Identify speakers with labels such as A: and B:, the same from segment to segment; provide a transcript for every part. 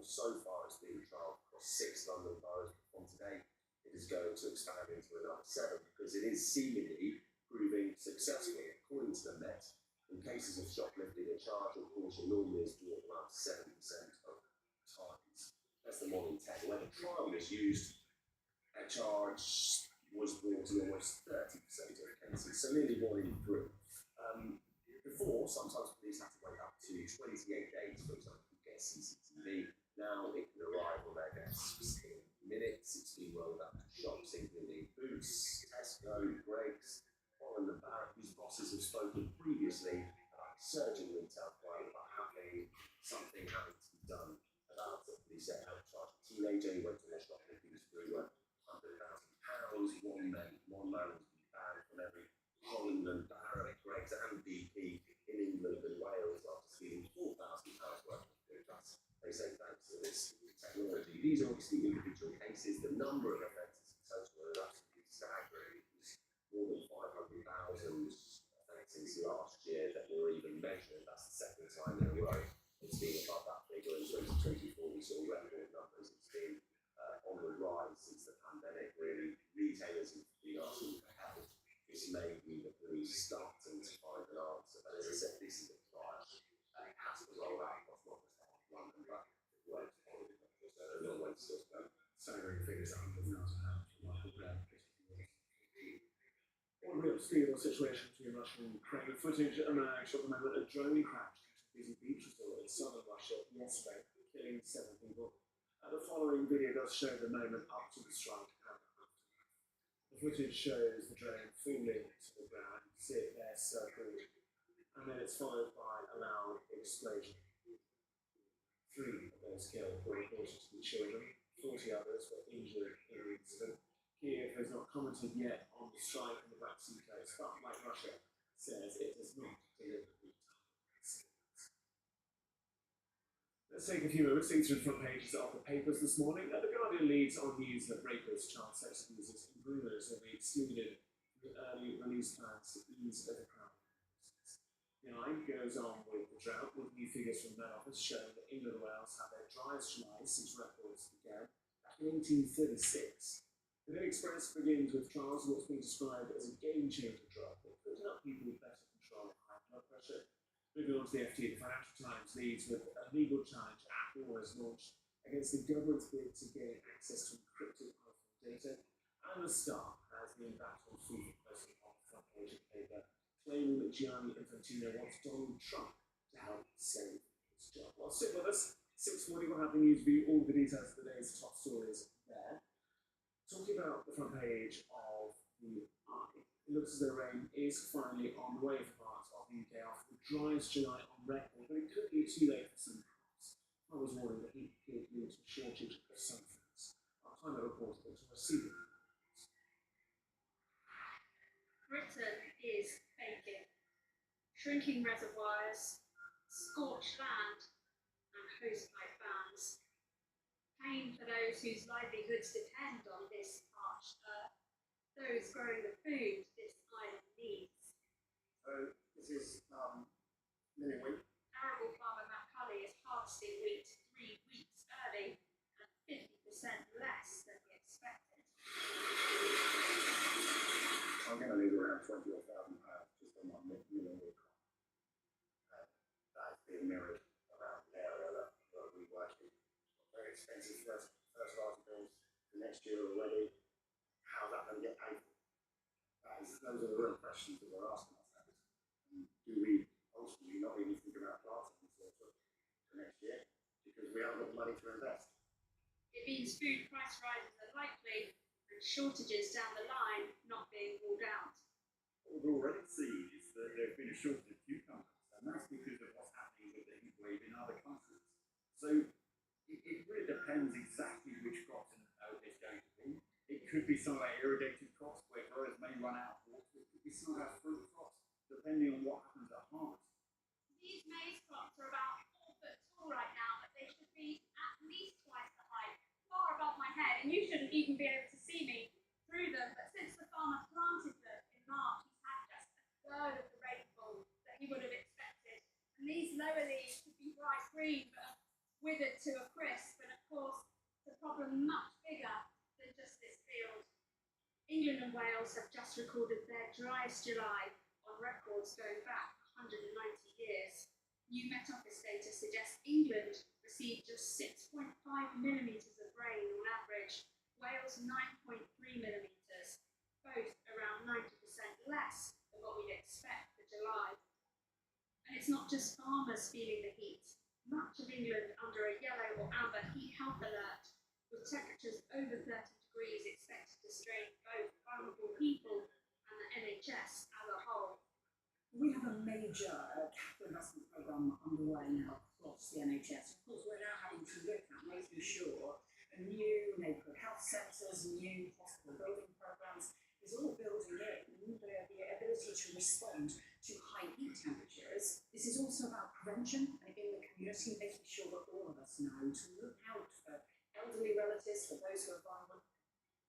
A: so far it's been trialled across 6 London boroughs. From today, it is going to expand into another 7 because it is seemingly proving successful. According to the Met, in cases of shoplifting, a charge or caution normally is brought around 7% of times. That's the more than 10. When a trial is used, a charge was brought in almost 30% of cases, so nearly 1 in 3. Before, sometimes police had to wait up to 28 days, for example, to get CCTV. Now it can arrive on their desks in minutes. It's been rolled out to shops, including Boots, Tesco, Greggs, Holland and Barrett, whose bosses have spoken previously about surging retail crime, about something having to be done about it. Police said how charge a teenager who went to their shoplifting spree worth £100,000. One man was banned from every Holland and Barrett, Greggs and BP in England and Wales after stealing £4,000 worth of food. They say thanks to this technology. These are obviously individual cases. The number of offences in total are absolutely staggering. It was more than 500,000 offences last year that were even measured. That's the second time in a row it's been above that figure. In 2024, we saw record numbers. It's been on the rise since the pandemic, really. Retailers have been asking for help. This may be the police starting to find an answer. But as I said, this is a trial. It has to roll out across not just London, but it works all over the country. So there's no way to still go.
B: Staggering figures at £100,000 for Michael Brown. One real steel situation between Russia and Ukraine. Footage emerged at the moment a drone crash at a busy beach resort in southern Russia yesterday, killing 7 people. The following video does show the moment up to the strike and after. The footage shows the drone falling to the ground. You see it there circled, and then it's followed by a loud explosion. 3 of those killed were reported to be children. 40 others were injured in the incident. Kiev has not commented yet on the strike on the Black Sea coast, but like Russia, says it does not deliberately target civilians. Let's take a few moments to through the front pages of the papers this morning. The Guardian leads on news that rapists, child sex abusers, and groomers will be excluded from the early release plans to ease overcrowding. The Eye goes on with the drought, with new figures from the Met Office showing that England and Wales had their driest July since records began back in 1836. The Daily Express begins with trials of what's been described as a game-changer drug that could help people with better control of high blood pressure. Moving on to the FT, the Financial Times leads with a legal challenge Apple has launched against the government's bid to gain access to encrypted iPhone data. And the Star has been battled through posting on the front page of the paper, claiming that Gianni Infantino wants Donald Trump to help save his job. Well, sit with us. 6:40 will have the news view, all the details of the day's top stories there. Talking about the front page of the Eye, it looks as though rain is finally on the way for parts of the UK after the driest July on record, but it could be too late for some crops. I was warning that heat could lead to a shortage of some things. Our climate reporter looks to receive.
C: Britain is baking. Shrinking reservoirs, scorched land, and hosepipe bans. Pain for those whose livelihoods depend on this parched earth, those growing the food this island needs.
B: So this is milling wheat.
C: Arable farmer Matt Cully is harvesting wheat 3 weeks early and 50% less than he expected.
B: I'm going to leave around £20,000 just on my milling wheat crop. That is being mirrored around the area that we work in. Very expensive fertiliser bills for next year already. How's that going to get paid for? Those are the real questions that we're asking ourselves. And do we ultimately not even think about planting for next year because we haven't got the money to invest?
C: It means food price rises are likely and shortages down the line not being ruled out.
B: What we've already seen is that there's been a shortage of cucumbers, and that's because of what's happening with the heat wave in other countries. So it really depends exactly which crops it's going to be. It could be some of our irrigated crops where growers may run out of water. It could be some of our fruit crops, depending on what happens at harvest.
C: These maize crops are about 4 foot tall right now, but they should be at least twice the height, far above my head, and you shouldn't even be able to see me through them. But since the farmer planted them in March, he's had just a third of the rainfall that he would have expected. And these lower leaves could be bright green, but withered to a crisp, but of course the problem much bigger than just this field. England and Wales have just recorded their driest July on records going back 190 years. New Met Office data suggests England received just 6.5 millimetres of rain on average, Wales 9.3 millimetres, both around 90% less than what we'd expect for July. And it's not just farmers feeling the heat. Much of England under a yellow or amber heat health alert, with temperatures over 30 degrees expected to strain both vulnerable people and the NHS as a whole.
D: We have a major capital investment programme underway now across the NHS. Of course, we're now having to look at making sure new neighbourhood health centres, new hospital building programmes is all building in the ability to respond to high heat temperatures. This is also about prevention and in the community, making sure that all of us know to look out for elderly relatives, for those who are vulnerable.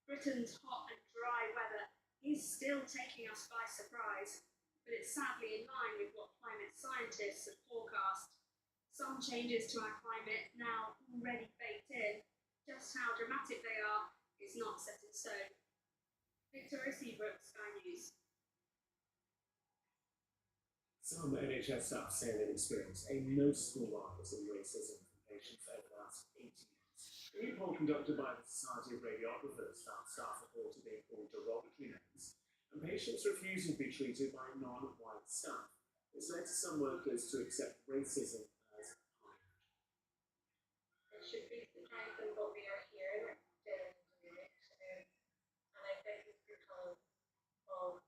C: Britain's hot and dry weather is still taking us by surprise, but it's sadly in line with what climate scientists have forecast. Some changes to our climate now already baked in. Just how dramatic they are is not set in stone. Victoria Seabrook, Sky News.
B: Some NHS staff say they've experienced a noticeable rise in racism from patients over the last 8 years. A new poll conducted by the Society of Radiographers found staff reported being called derogatory names and patients refusing to be treated by non-white staff. This led to some workers to accept racism as high.
E: It should be the kind of what we are hearing down in the next, and I think it's because of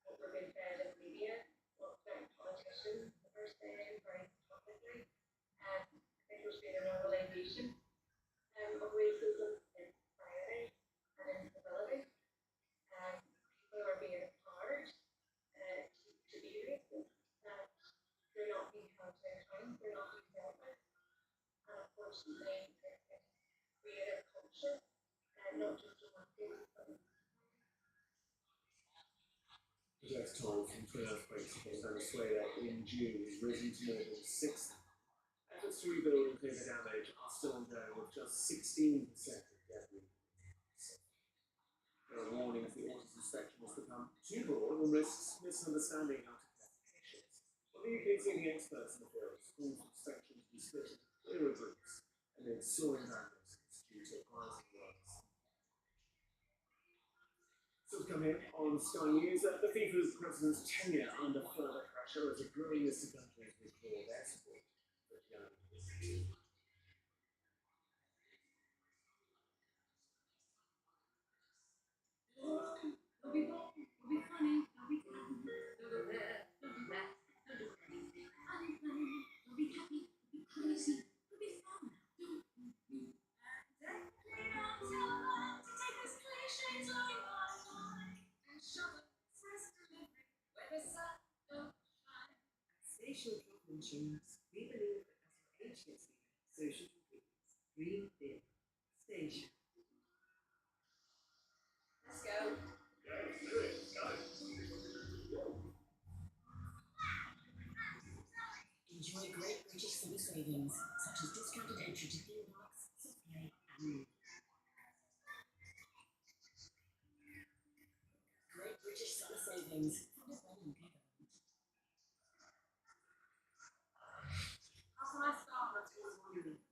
E: what we're being fed in the media, what certain politicians are saying very publicly, and I think there's been a normalisation of racism in society and instability. People are being empowered to be racist, and they're not being held to account, they're not being dealt with. And unfortunately, it's created a culture, not just a market, but
B: Project toll from twin earthquakes in Venezuela in June has risen to more than 60. Efforts to rebuild and clear the damage are still ongoing, with just 16% of debris. There are warnings the autumn inspection has become too broad and risks misunderstanding how to care for patients. But the UK's leading experts in the field call for inspection to be split into clearer groups amid soaring damage due to rising works. So to come in on Sky News, the FIFA's president's tenure under further pressure as a growing list of countries withdraw their support for Gianni.
D: It'll be wrong, it'll be funny, it'll be fun, it'll be there, it'll be that, it'll be funny, it'll be happy, it'll be crazy, it'll be fun. Station Insurance, we believe that as your age gets bigger, so should your dreams. Dream big. Station.
E: let's go.
D: Enjoy great British summer savings, such as discounted entry to theme parks, soft play, and more. Great British summer savings. Find out when you go.
C: How can I start?
D: That's always wondering.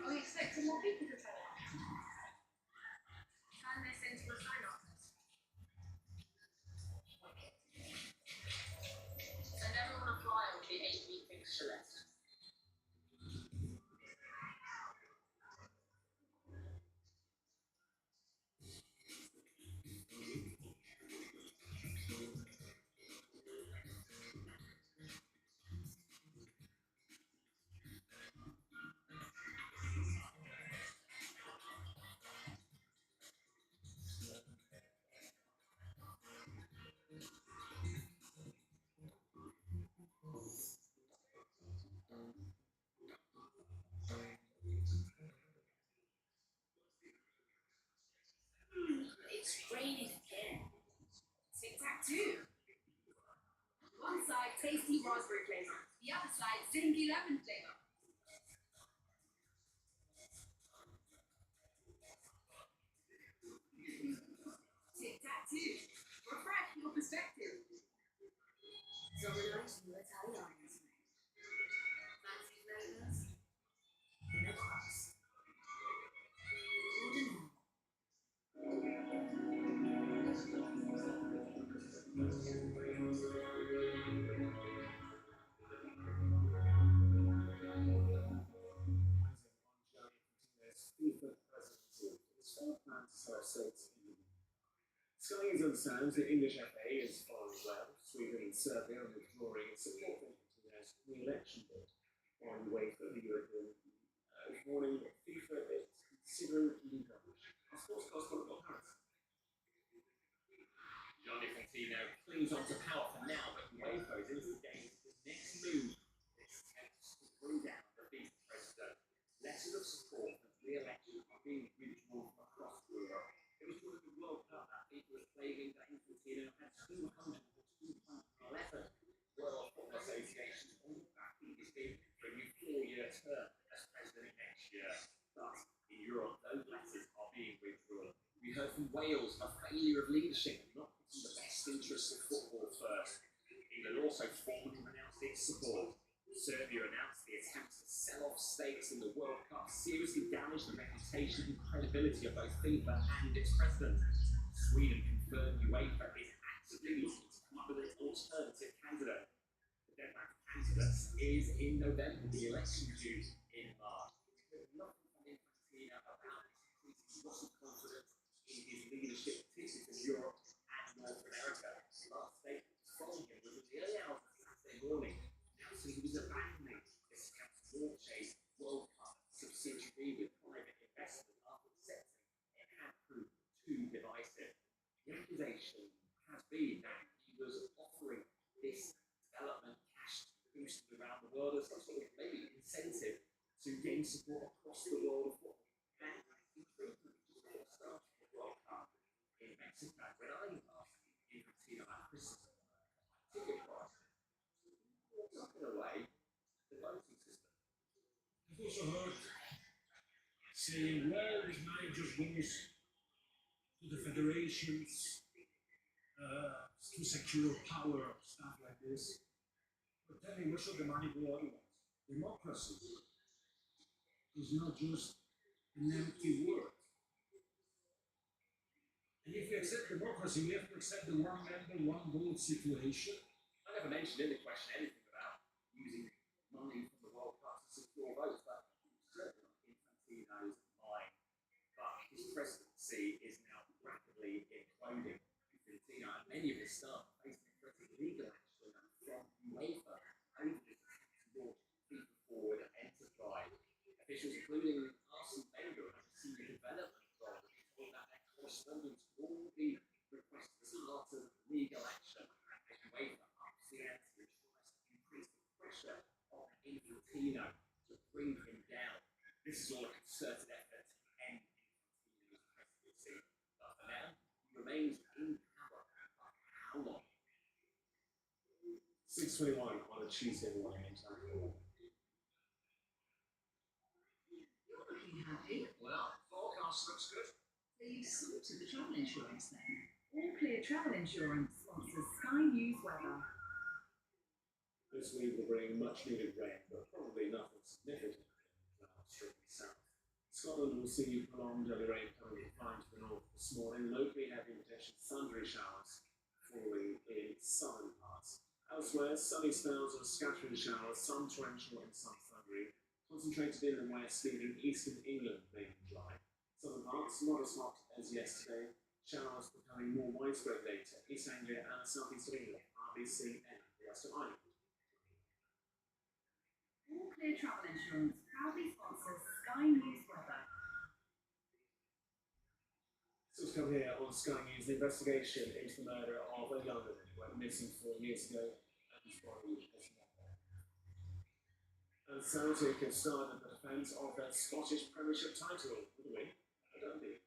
C: Are we expecting more people to turn up? Can they send to a sign-up?
E: Send everyone a flyer with the 8-week fixture list.
D: tasty raspberry flavour. The other side, zingy lemon flavour. Tic-tac-toe. Refresh your perspective. Domino's new Italianos. Fancy flavours? In a class. Order now.
B: FIFA presidency is fair plan to sell states in the EU. Sky News understands the English FA is following well. Sweden and Serbia are withdrawing its support for Argentina's re-election bid on the way for the European Union. This morning, FIFA is considering legalisation. Our sports correspondent Bob Harris. Gianni Infantino clings on to power for now, but UEFA is instigating the next move. This attempts to bring down the FIFA president. Letters of support for re-election are being withdrawn from across Europe. It was during the World Cup that FIFA was claiming that Infantino had 211 World Football Associations on the backing his bid for a new 4-year term as president next year. But in Europe, those letters are being withdrawn. We heard from Wales a failure of leadership, not putting the best interests of football first. England also formally renounced its support. Serbia announced the attempt to sell off stakes in the World Cup seriously damaged the reputation and credibility of both FIFA and its president. Sweden confirmed UEFA is actively looking to come up with an alternative candidate. The deadline for candidates is in November, the election due in March. There's nothing from Infantino about this increasing loss of confidence in his leadership, particularly in Europe and North America. The last statement from him was in the early hours of Saturday morning, announcing he was abandoning this attempt to launch a World Cup subsidiary with private investment after accepting it had proved too divisive. The accusation has been that he was offering this development cash boosted around the world as some sort of maybe incentive to gain support across the world of football. And improvement just before the start of the World Cup in Mexico, when I asked Infantino about criticism of ticket prices, tucking away the voting system.
F: I've also heard saying, well, this money just goes to the federations to secure power, stuff like this. But tell me, where should the money go otherwise? Democracy is not just an empty word. And if we accept democracy, we have to accept the one member, one vote situation.
B: I never mentioned in the question anything about using money from the World Cup to secure votes, but certainly not Infantino's mind. But his presidency is now rapidly imploding. Infantino and many of his staff are facing a threat of legal action from UEFA over this attempt to launch FIFA Forward enterprise. Officials, including Arsene Wenger and a senior development role, have told that their correspondence will all be requested as part of legal action. UEFA ups the ante and tries to increase the pressure on Infantino to bring him down. This is all a concerted effort to end Infantino's presidency. But for now, he remains in power. But how long? 6:21 on a Tuesday morning in China.
D: You're looking happy.
F: Well, forecast looks good.
D: So you've sorted the travel insurance then? All Clear Travel Insurance sponsors Sky News Weather.
B: This week will bring much needed rain, but probably nothing significant in clouds strictly south. Scotland will see prolonged early rain coming from to the north this morning, locally heavy potential thundery showers falling in southern parts. Elsewhere, sunny spells and scattering showers, some torrential and some thundery, concentrated in the west, leaving eastern England mainly dry. Southern parts, not as hot as yesterday, showers becoming more widespread later. East Anglia and southeast England, RBC and the rest of Ireland.
D: All Clear Travel Insurance proudly sponsors Sky News Weather.
B: So to come here on Sky News, the investigation into the murder of a young woman who went missing 4 years ago and whose body is not there. And Celtic have started the defence of their Scottish Premiership title with a win at Dundee.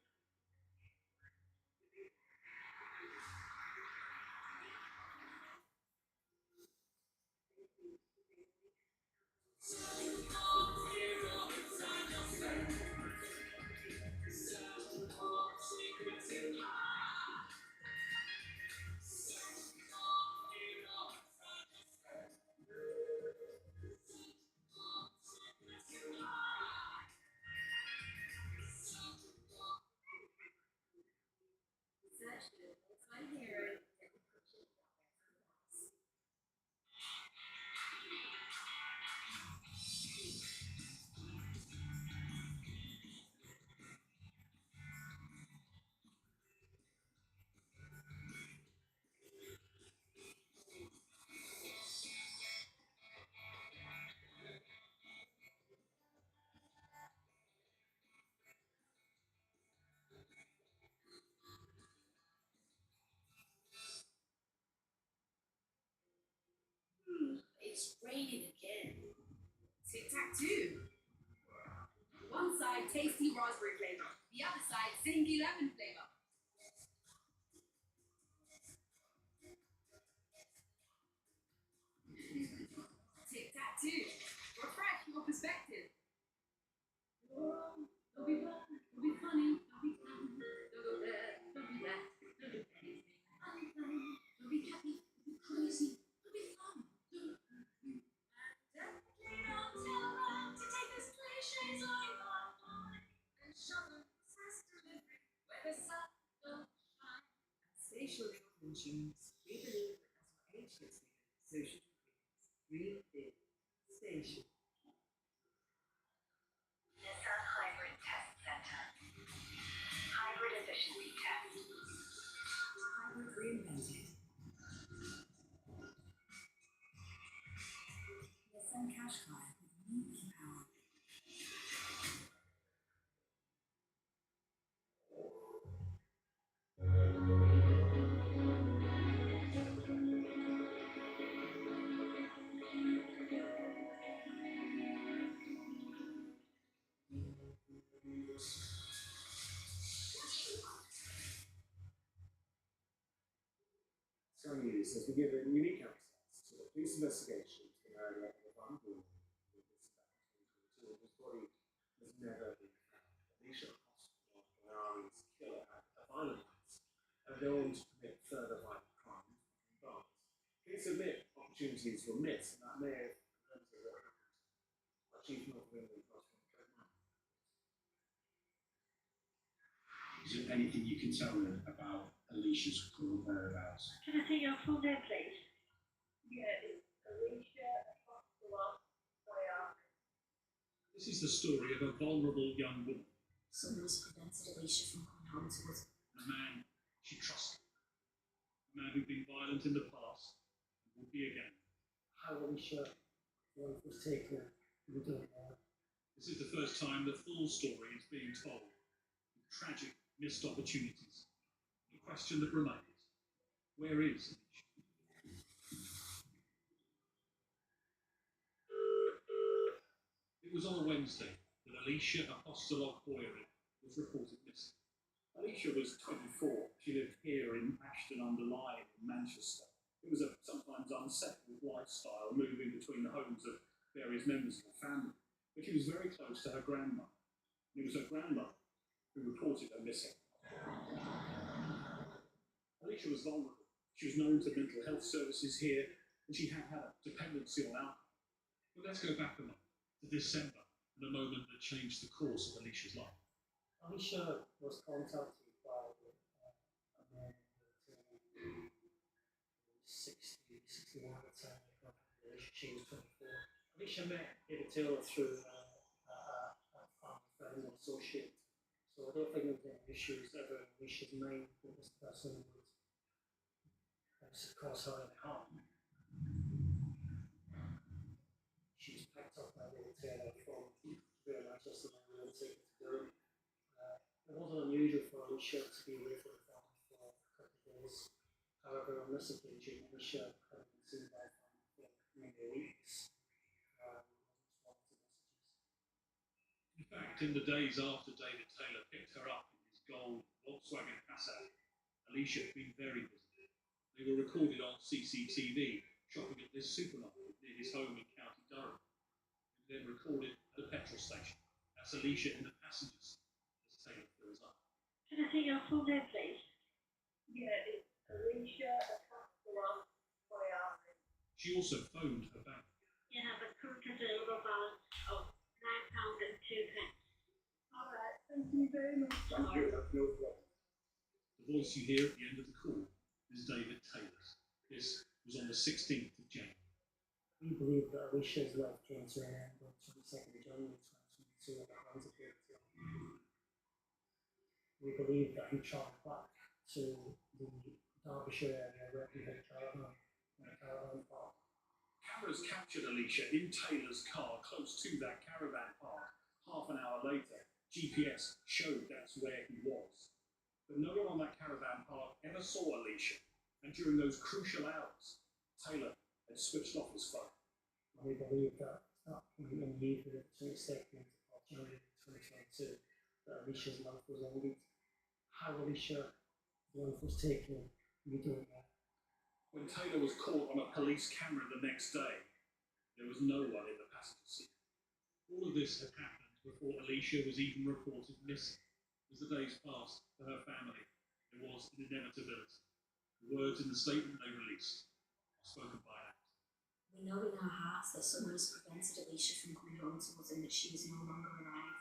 D: It's raining again. Tic-tac-toe. One side, tasty raspberry flavour. The other side, zingy lemon flavour. Tic-tac-toe. Refresh your perspective. Don't be bad, don't be funny, don't be kind, don't go there, don't be that, don't do anything unkind, don't be happy, don't be crazy, don't be fun, don't and definitely don't tell them to take this cliches off our mind and shove them fast delivery where the sun don't shine. At Spatial Health Insurance, we believe that as our age gets bigger, so should we big station.
G: Nissan Hybrid Test Center. Hybrid efficiency test.
D: Hybrid reinvented. Nissan Qashqai with new power.
B: Sky News has been given unique access to the police investigation into the murder of a vulnerable woman who was back in 2022 whose body has never been found. Alicia Hospital Ari's killer had a violent past and go on to commit further violent crimes in bars. Police admit opportunities were missed and that may have prevented what happened. Our Chief North of England correspondent Greg Mann.
H: Is there anything you can tell me about Alicia's current whereabouts?
C: Can I take your full name, please?
E: Yeah, it's Alicia Apostolov Boyar.
F: This is the story of a vulnerable young woman,
D: Someone's prevented Alicia from coming home to us.
F: a man she trusted, a man who'd been violent in the past and would be again.
B: How Alicia life was taken, we don't know.
F: This is the first time the full story is being told, with tragic missed opportunities. The question that remains, where is Alicia? It was on a Wednesday that Alicia Apostolov Boyar was reported missing.
B: Alicia was 24. She lived here in Ashton-under-Lyne in Manchester. It was a sometimes unsettled lifestyle, moving between the homes of various members of her family. But she was very close to her grandmother. And it was her grandmother who reported her missing. Alicia was vulnerable. She was known to mental health services here, and she had had a dependency on alcohol.
F: But let's go back a month to December, and a moment that changed the course of Alicia's life.
B: Alicia was contacted by a man who 61 at the time. She was 24. Alicia met David Taylor through a family friend or associate. So I don't think there was any issues ever in Alicia's mind that this person would cause her any harm. She was picked up by David Taylor from Manchester and we were taken to Durham. It wasn't unusual for Alicia to be away from the family for a couple of days. However, on this occasion, Alicia hadn't been seen by the family for many weeks.
F: In fact, in the days after David Taylor picked her up in his gold Volkswagen Passat, Alicia had been very busy. They were recorded on CCTV, shopping at this supermarket near his home in County Durham, and then recorded at a petrol station. That's Alicia in the passenger seat as Taylor fills up.
C: Can I take your full name, please?
E: Yeah, it's Alicia Apostolov Boyar.
F: She also phoned her bank.
C: You have a current available balance of £9.02.
E: Alright, thank you very much.
A: Thank you, that's no problem.
F: The voice you hear at the end of the call is David Taylor's. This was on the 16th of January.
B: We believe that Alicia's life came to an end on 22nd of January 2022 at the hands of David Taylor. We believe that he travelled back to the Derbyshire area where he had caravan in a caravan park.
F: Cameras captured Alicia in Taylor's car close to that caravan park. Half an hour later, GPS showed that's where he was. But no one on that caravan park ever saw Alicia, and during those crucial hours, Taylor had switched off his phone.
I: we believe that at that point in the evening of the 22nd of January 2022, that Alicia's life was ended. How Alicia's life was taken, we don't know.
F: When Taylor was caught on a police camera the next day, there was no one in the passenger seat. All of this had happened before Alicia was even reported missing. As the days passed, for her family, there was an inevitability. The words in the statement they released are spoken by an actor.
J: We know in our hearts that someone has prevented Alicia from coming home to us and that she is no longer alive.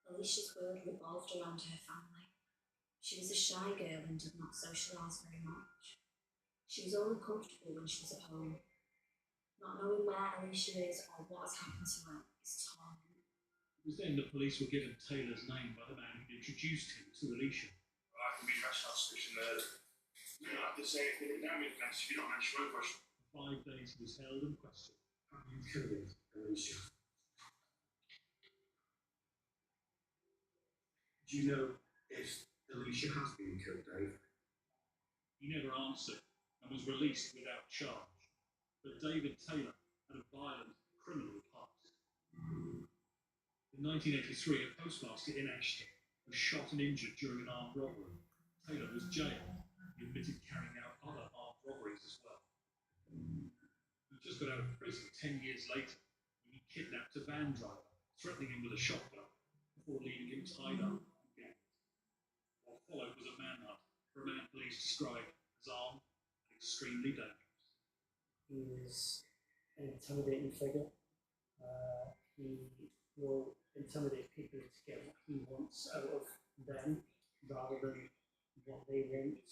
J: Alicia's world revolved around her family. She was a shy girl and did not socialise very much. She was only comfortable when she was at home. Not knowing where Alicia is or what has happened to her is torment.
F: It was then the police were given Taylor's name by the man who introduced him to Alicia.
K: I can be rational suspicion there. You don't have to say anything now, if you're not mentioning one question.
F: For 5 days he was held and questioned.
A: Have you killed Alicia? Do you know if Alicia has been killed, Dave?
F: He never answered and was released without charge. But David Taylor had a violent criminal past. In 1983, a postmaster in Ashton was shot and injured during an armed robbery. Taylor was jailed. He admitted carrying out other armed robberies as well. He just got out of prison 10 years later when he kidnapped a van driver, threatening him with a shotgun before leaving him tied up and gagged. What followed was a manhunt for a man police described as armed and extremely dangerous.
I: He is an intimidating figure. He will intimidate people to get what he wants out of them rather than what they want.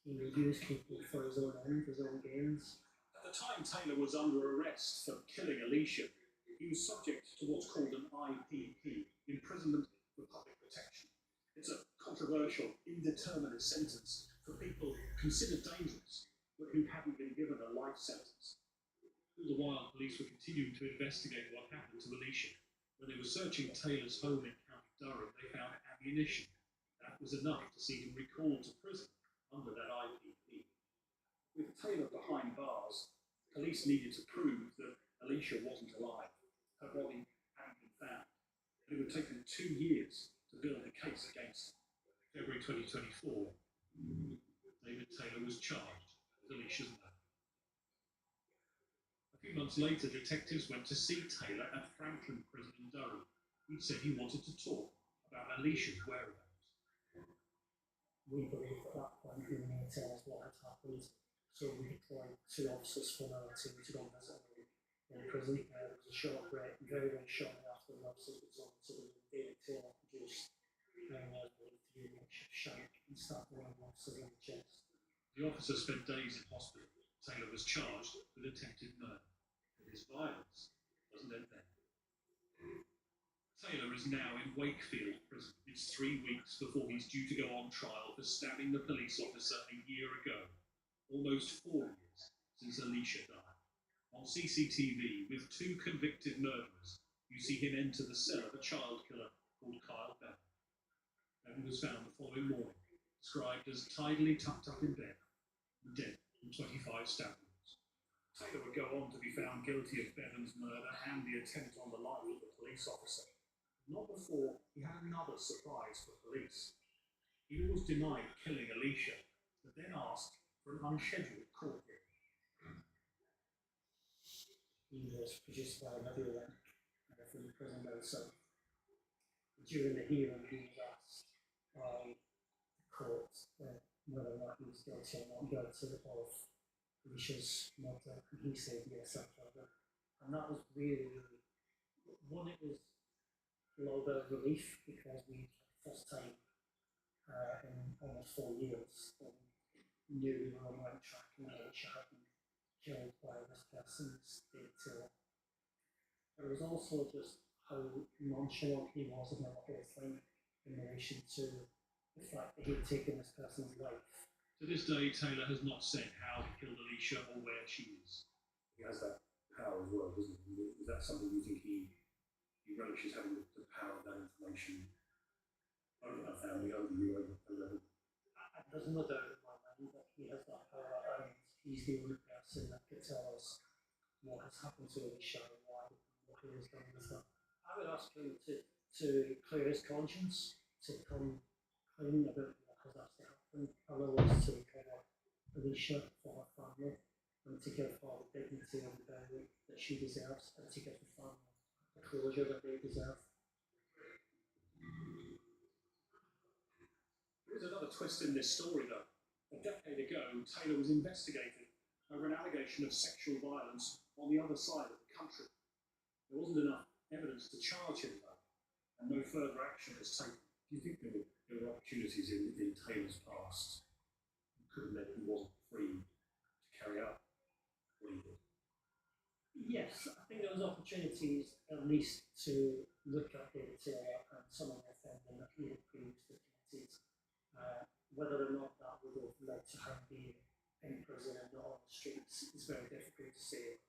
I: He will use people for his own end, his own gains.
F: At the time Taylor was under arrest for killing Alicia, he was subject to what's called an IPP, Imprisonment for Public Protection. It's a controversial, indeterminate sentence for people considered dangerous, but who haven't been given a life sentence. All the while, police were continuing to investigate what happened to Alicia. When they were searching Taylor's home in County Durham, they found ammunition. That was enough to see him recalled to prison under that IPP. With Taylor behind bars, police needed to prove that Alicia wasn't alive. Her body hadn't been found. And it would take them 2 years to build a case against her. February 2024, David Taylor was charged with Alicia's murder. A few months later, detectives went to see Taylor at Franklin Prison in Durham. He said he wanted to talk about Alicia's whereabouts.
I: We believe at that point we may tell us what had happened, so we deployed 2 officers from our team to go and visit him in prison. There was a short break, very, very shortly after the officers were on to the David Taylor produced the image of Shank and started one officers in the chest.
F: The officer spent days in hospital. Taylor was charged with attempted murder. But his violence doesn't end there. Taylor is now in Wakefield prison. It's 3 weeks before he's due to go on trial for stabbing the police officer a year ago. Almost 4 years since Alicia died. On CCTV, with 2 convicted murderers, you see him enter the cell of a child killer called Kyle Bevan. Bevan was found the following morning, described as tidily tucked up in bed, and dead from 25 stab wounds. Taylor would go on to be found guilty of Bevan's murder and the attempt on the life of the police officer. Not before he had another surprise for police. He always denied killing Alicia, but then asked for an unscheduled court hearing.
I: He was produced by a video link from the prison itself. During the hearing, he was asked by the court whether or not he was guilty or not guilty of Alicia's murder, and he said yes, after. And that was really, one, it was a little bit of relief because we, for the first time in almost 4 years, we knew we were on the right track and Alicia had been killed by this person's David. But it was also just how nonchalant he was about the whole thing in relation to the fact that he had taken this person's life.
F: To this day, Taylor has not said how he killed Alicia or where she is.
A: He has that power as well, doesn't he? Is that something you think he relishes, having the power of that information over our family, over you, over
I: there's no doubt in my mind that he has that power, and he's the only person that could tell us what has happened to Alicia and why what he has done with her. I would ask him to clear his conscience, to come clean about what has actually happened, otherwise to recover Alicia for her family, and to give her the dignity and the value that she deserves, and to give the family the closure that they deserve.
B: There is another twist in this story, though. A decade ago, Taylor was investigated over an allegation of sexual violence on the other side of the country. There wasn't enough evidence to charge him, though, and no further action was taken.
H: Do you think there were opportunities in Taylor's past that could have meant he wasn't free to carry out what he did?
I: Yes, I think there was opportunities at least to look at David Taylor and some of the offending that he had previously committed. Whether or not that would have led to him being in prison and not on the streets is very difficult to say.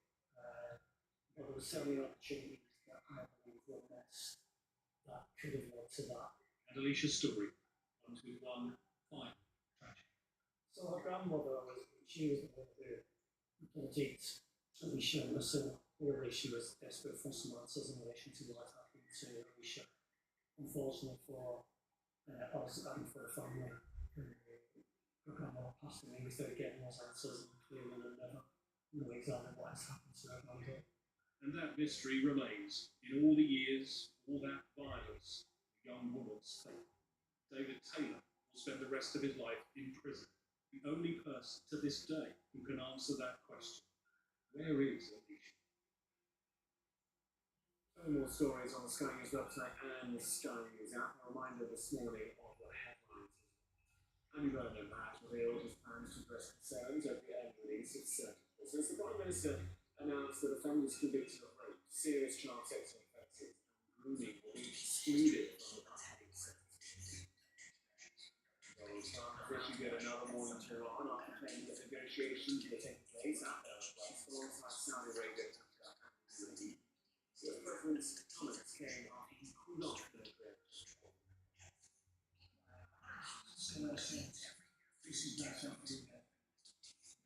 I: But there were certainly opportunities that I believe were missed that could have led to that.
H: And Alicia's story comes with one final tragedy.
I: So her grandmother she was the one who appointed Alicia missing. Clearly she was desperate for some answers in relation to what happened to Alicia. Unfortunately for us and for the family, her grandmother passed away without getting those answers, and clearly we'll never know exactly what has happened to her granddaughter.
H: And that mystery remains in all the years, all that violence, the young woman's fate. David Taylor will spend the rest of his life in prison, the only person to this day who can answer that question. Where is Alicia?
B: More stories on the Sky News website and the Sky News app. A reminder this morning of the headlines. Andy Burnham has revealed his plans to address concerns over the early release of certain prisoners. The Prime Minister announced that offenders convicted of rape, serious child sexual offences, and grooming will be excluded from the custody sentences. Donald Trump has issued yet another warning to Iran after claiming that negotiations were taking place at their request alongside Saudi Arabia, Qatar, and UAE. The President's comments came after he cooled off the nuclear control.
F: This is not something that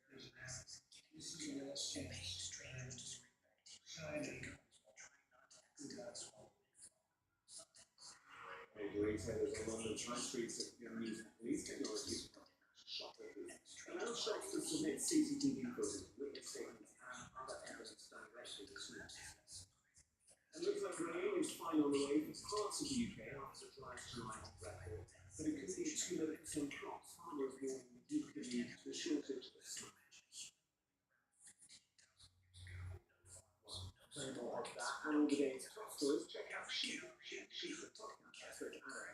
F: there's an act. This is the last chance. Signing without
B: Major retailers on London's high streets have been using police technology to catch shoplifters. Allow shops to submit CCTV footage, witness statements, and other evidence directly to police. It looks like rain is fine on the way for parts of the UK after the dry July record, but it could lead too late for some crops. Farmers warning it could lead to a shortage of some. For more of that and all the day's top stories, check out Sheep, the podcast with Aaron.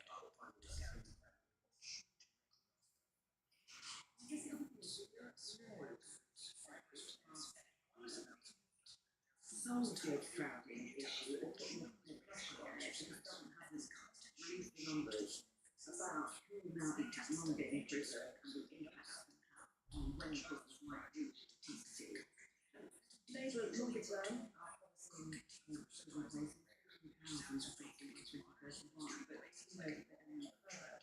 D: Solve the crowding issue or put more pressure on it because it doesn't have this constant raise the numbers about who will now be kept longer in prison and the impact that can have on when prisons might reach TC. Labour longer term are promising prison places, thousands of people in 2031, but who knows if they're any further.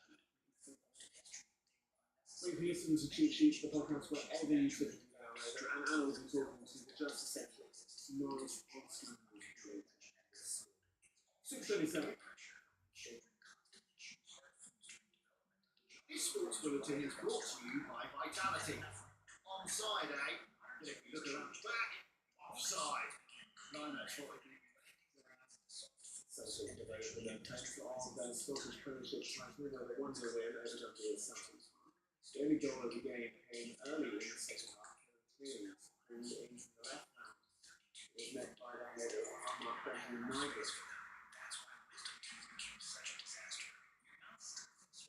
B: We've listened to Cheat Sheet, the podcast wherever you should download it, and Anna will be talking to the Justice Secretary. Nice, awesome. 6:37.
A: This sports bulletin is brought to you by Vitality. Onside, eh? But if you look around the back, offside. No, that's what we do.
B: Social development thanks of the Scottish Premiership title with a 1-0 win over Dundee at Southampton. The only goal of the game came early in the second half. Clearance pulled into the left hand. It was met by the head of Mark Benjamin Nigel.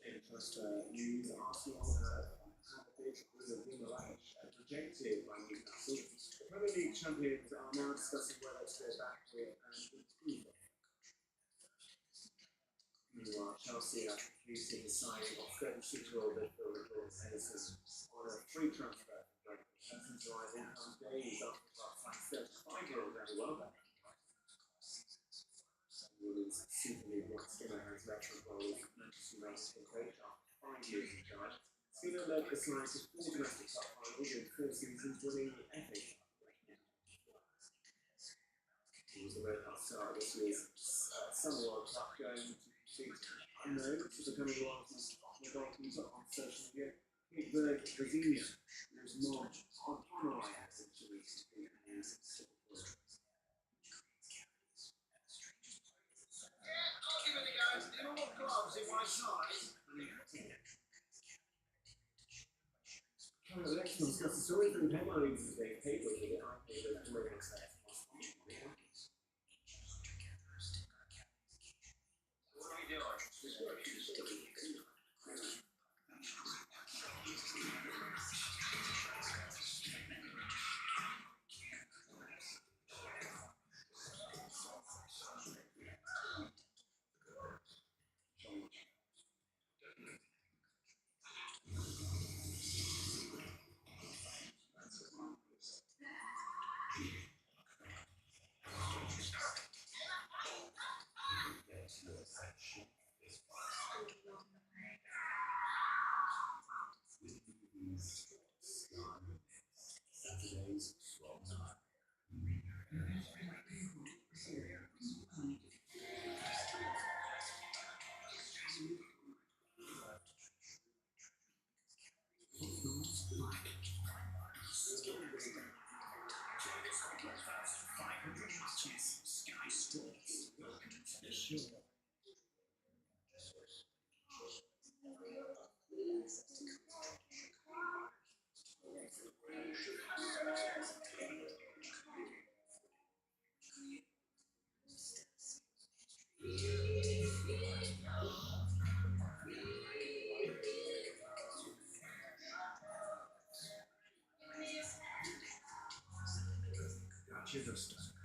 B: Interest news: Arsenal had a bid with Vimalash rejected by Newcastle. The Premier League champions are now discussing whether to go back with and improve it. Meanwhile, Chelsea are producing the signing of 36-year-old midfielder Jordan Henderson on a free transfer. Henderson's rising comes days after the club signed 35-year-old Danny Welbeck. Women's Super League Black Skinner has veteran role with Manchester United coach after 5 years in charge. Skinner led the side to 4 domestic cup finals in 4 seasons, winning the FA Cup. this year's Summer World Cup going to complete unknown to the coming world goalkeeper on social media. The Brazilian was mobbed on camera essentially to be used. The next one discuss the story from headlines in today's paper with the iPad of Royal Access.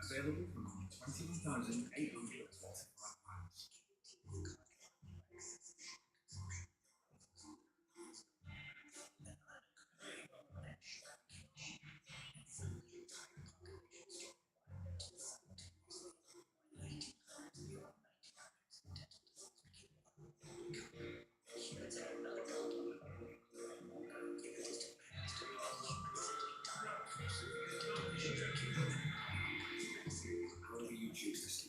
L: Available from £21,845. However you choose to see.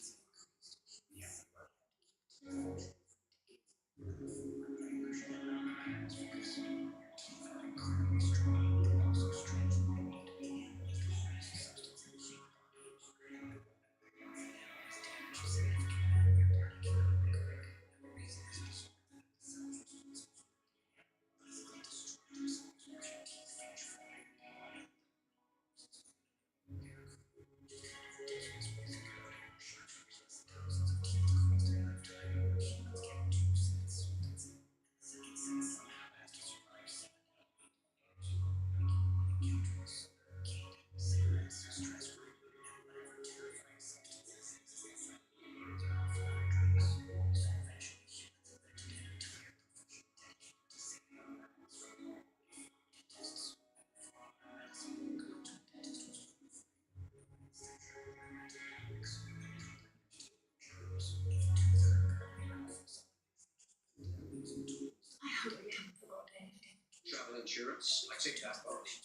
G: Travel insurance, I take that box.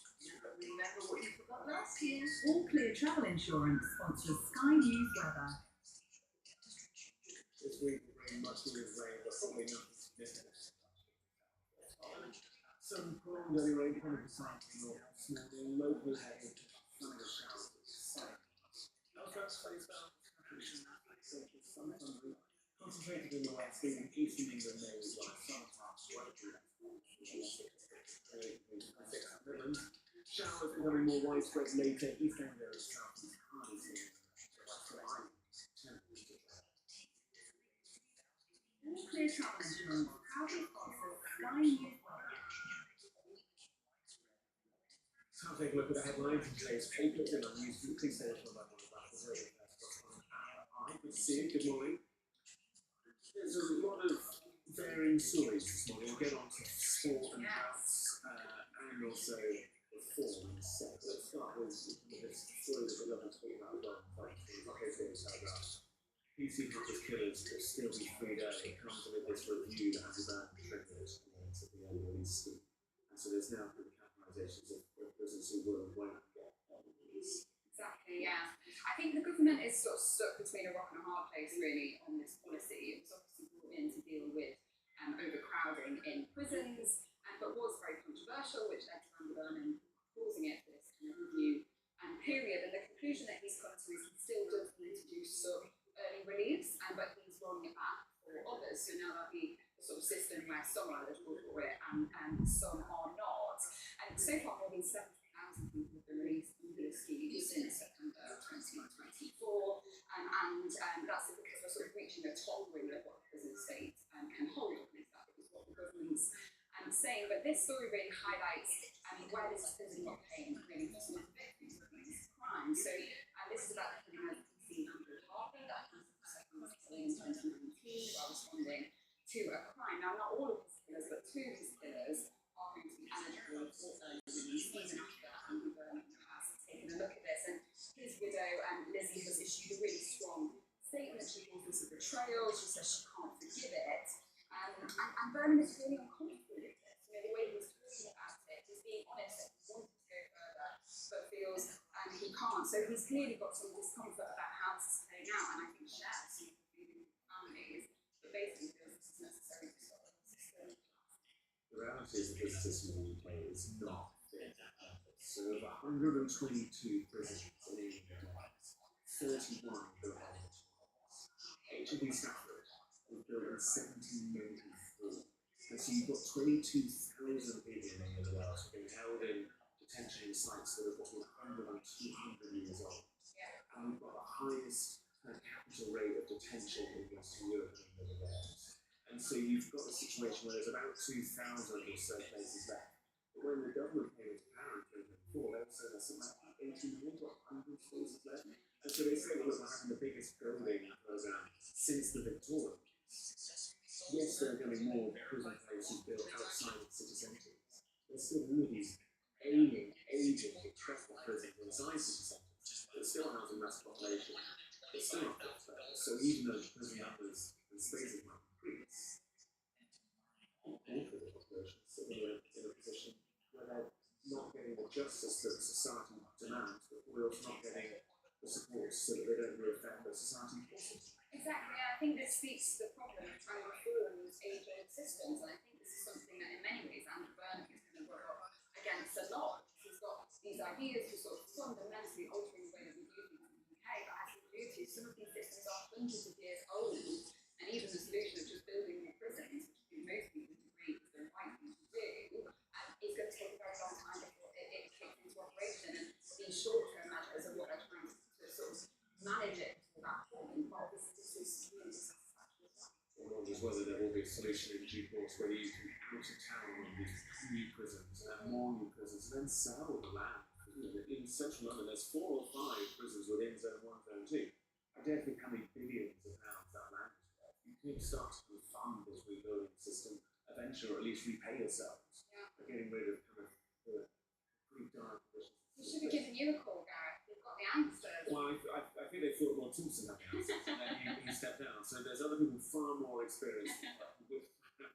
D: Remember what you forgot last year? All Clear Travel Insurance sponsors Sky News Weather.
B: This week will bring much needed rain, but probably nothing significant. Some prolonged early rain coming from south to north this morning, locally heading to thunder showers. Elsewhere, space down, some thunder, concentrated in the west, in eastern England, there is like some parts of weather. Midlands. Showers becoming more widespread later, east Anglia and south east Cardiff.
D: All Clear Travel Insurance proudly sponsors Sky News Weather.
B: So I'll take a look at the headlines in today's paper. Then I'll use weekly sales on that one. Good to see you. Good morning. There's a lot of varying stories this morning. We'll get on to sport and health and also form and set. Let's start with this story that we love to talk about. PC Hackers Killers will still be freed early. It comes with this review that has about triggers to the early release scheme. And so there's now the capitalisations of prisoners who will and won't get release.
C: Exactly, yeah.
D: I think the government is sort of stuck between a rock and a hard place really on this policy. It was obviously brought in to deal with overcrowding in prisons, but was very controversial, which led to Andy Burnham pausing it for this kind of review period. And the conclusion that he's come to is he still does need to do some early release, but he's rolling it back for others. So now that'll be a sort of system where some are eligible for it and some are not. And so far, more than 70,000 people have been released under the scheme since September 2024, and that's because we're sort of reaching the top ring of what the prison estate can hold. At least that is what the government's saying. But this story really highlights where this prison not paying really for some of the victims of these crimes. So this is about the killing of PC Andrew Harvey, that was in 2019 while responding to a crime. Now, not all of his killers, but two of his killers are going to be eligible for early release even after Andy Burnham has taken a look at this. And his widow, Lizzie, has issued a really strong statement. She calls this a betrayal. She says she can't forgive it. And Burnham is really uncomfortable with this. You know, the way he was talking about it, he's being honest that he wanted to go further, but feels he can't. So he's clearly got some discomfort about how this is playing out, and I think shares some feeling with families, but basically feels this is necessary to stop the system.
B: The reality is that the system in the UK is not fit for purpose. So of 122 prisons in England, 31 built by HMP Stafford was built in 1794. And so you've got 22,000 people in England as well, so being held in detention sites that are between 100 and 200 years old. And we've got the highest capital rate of detention in Western Europe and England there. And so you've got a situation where there's about 2,000 or so places left. But when the government came into power in 2004, they were saying there's something like 1,800 or 100 places left. And so they say, look, we're having the biggest building program since the Victorians. Yes, there are going to be more prison places built outside of city centres. There's still all these aging, decrepit prisons inside city centres. There's still housing mass population. It's still not fit for purpose. So even though prison numbers and spaces might increase, all for the population sitting in a position where they're not getting the justice that society demands, but we're also not getting the support so that they don't really affect the society positively.
D: Exactly, I think this speaks to the problem of trying to reform age-old systems, and I think this is something that in many ways Andrew Burnham is going to work up against a lot. He's got these ideas for sort of fundamentally altering the way that we do things in the UK, but as you alluded to, some of these systems are hundreds of years old, and even the solution of just building more prisons, which I think most people agree is the right thing to do, is going to take a very long time before it kicks into operation, and these short-term measures are what they're trying to sort of manage it to that point, but obviously this is really dissatisfactory as well.
B: One wonders whether there will be a solution in due course whether you can out of town on these new prisons and more new prisons and then sell the land. In central London, there's 4 or 5 prisons within Zone 1, Zone 2. I dare think how many billions of pounds that land is worth. You could start to fund this rebuilding system eventually, or at least repay yourselves by getting rid of kind of the pretty dire conditions.
D: We should have given you a call, Gareth. You've got the answers.
B: Well, I think they thought, well, Thompson had the answers, and then you stepped down. So there's other people far more experienced with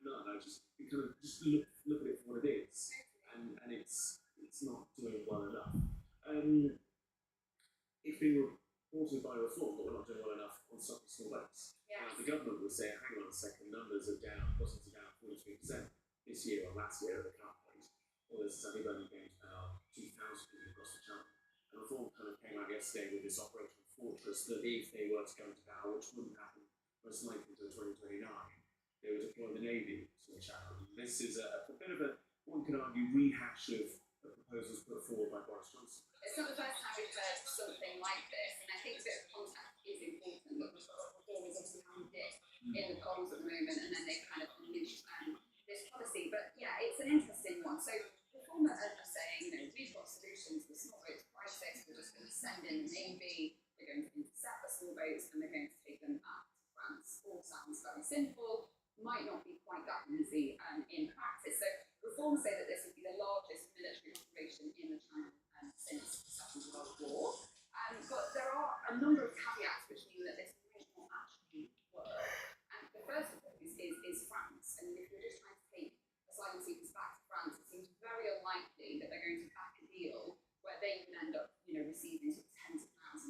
B: none. I just kind of just look at it for what it is, and it's not doing well enough. It's been reported by reform that we're not doing well enough on stopping small boats. The government would say, hang on a second, numbers are down, bottoms are down 43% this year or last year at the current rate. Well, there's only going to now 2,000 people across the channel. And reform kind of came out yesterday with this Operation Fortress that if they were to go into power, which wouldn't happen most likely until 2029, they would deploy the Navy to the channel. And this is a bit of a, one could argue, rehash of the proposals put forward by Boris Johnson.
D: It's not the first time we've heard something like this, and I think a bit of context is important. Look, reform is obviously how we did in the polls at the moment, and then they kind of unleashed this policy. But yeah, it's an interesting one. So reform are saying, you know, we've got solutions for small boats crisis. We're just going to send in the Navy. We're going to intercept the small boats, and we're going to take them back to France. All sounds very simple. Might not be quite that easy in practice. So reforms say that this would be the largest military operation in the Channel since the Second World War. But there are a number of caveats which mean that this might not actually work. And the first of those is France. And if you're just trying to take asylum seekers back to France, it seems very unlikely that they're going to back a deal where they can end up, you know, receiving sort of tens of thousands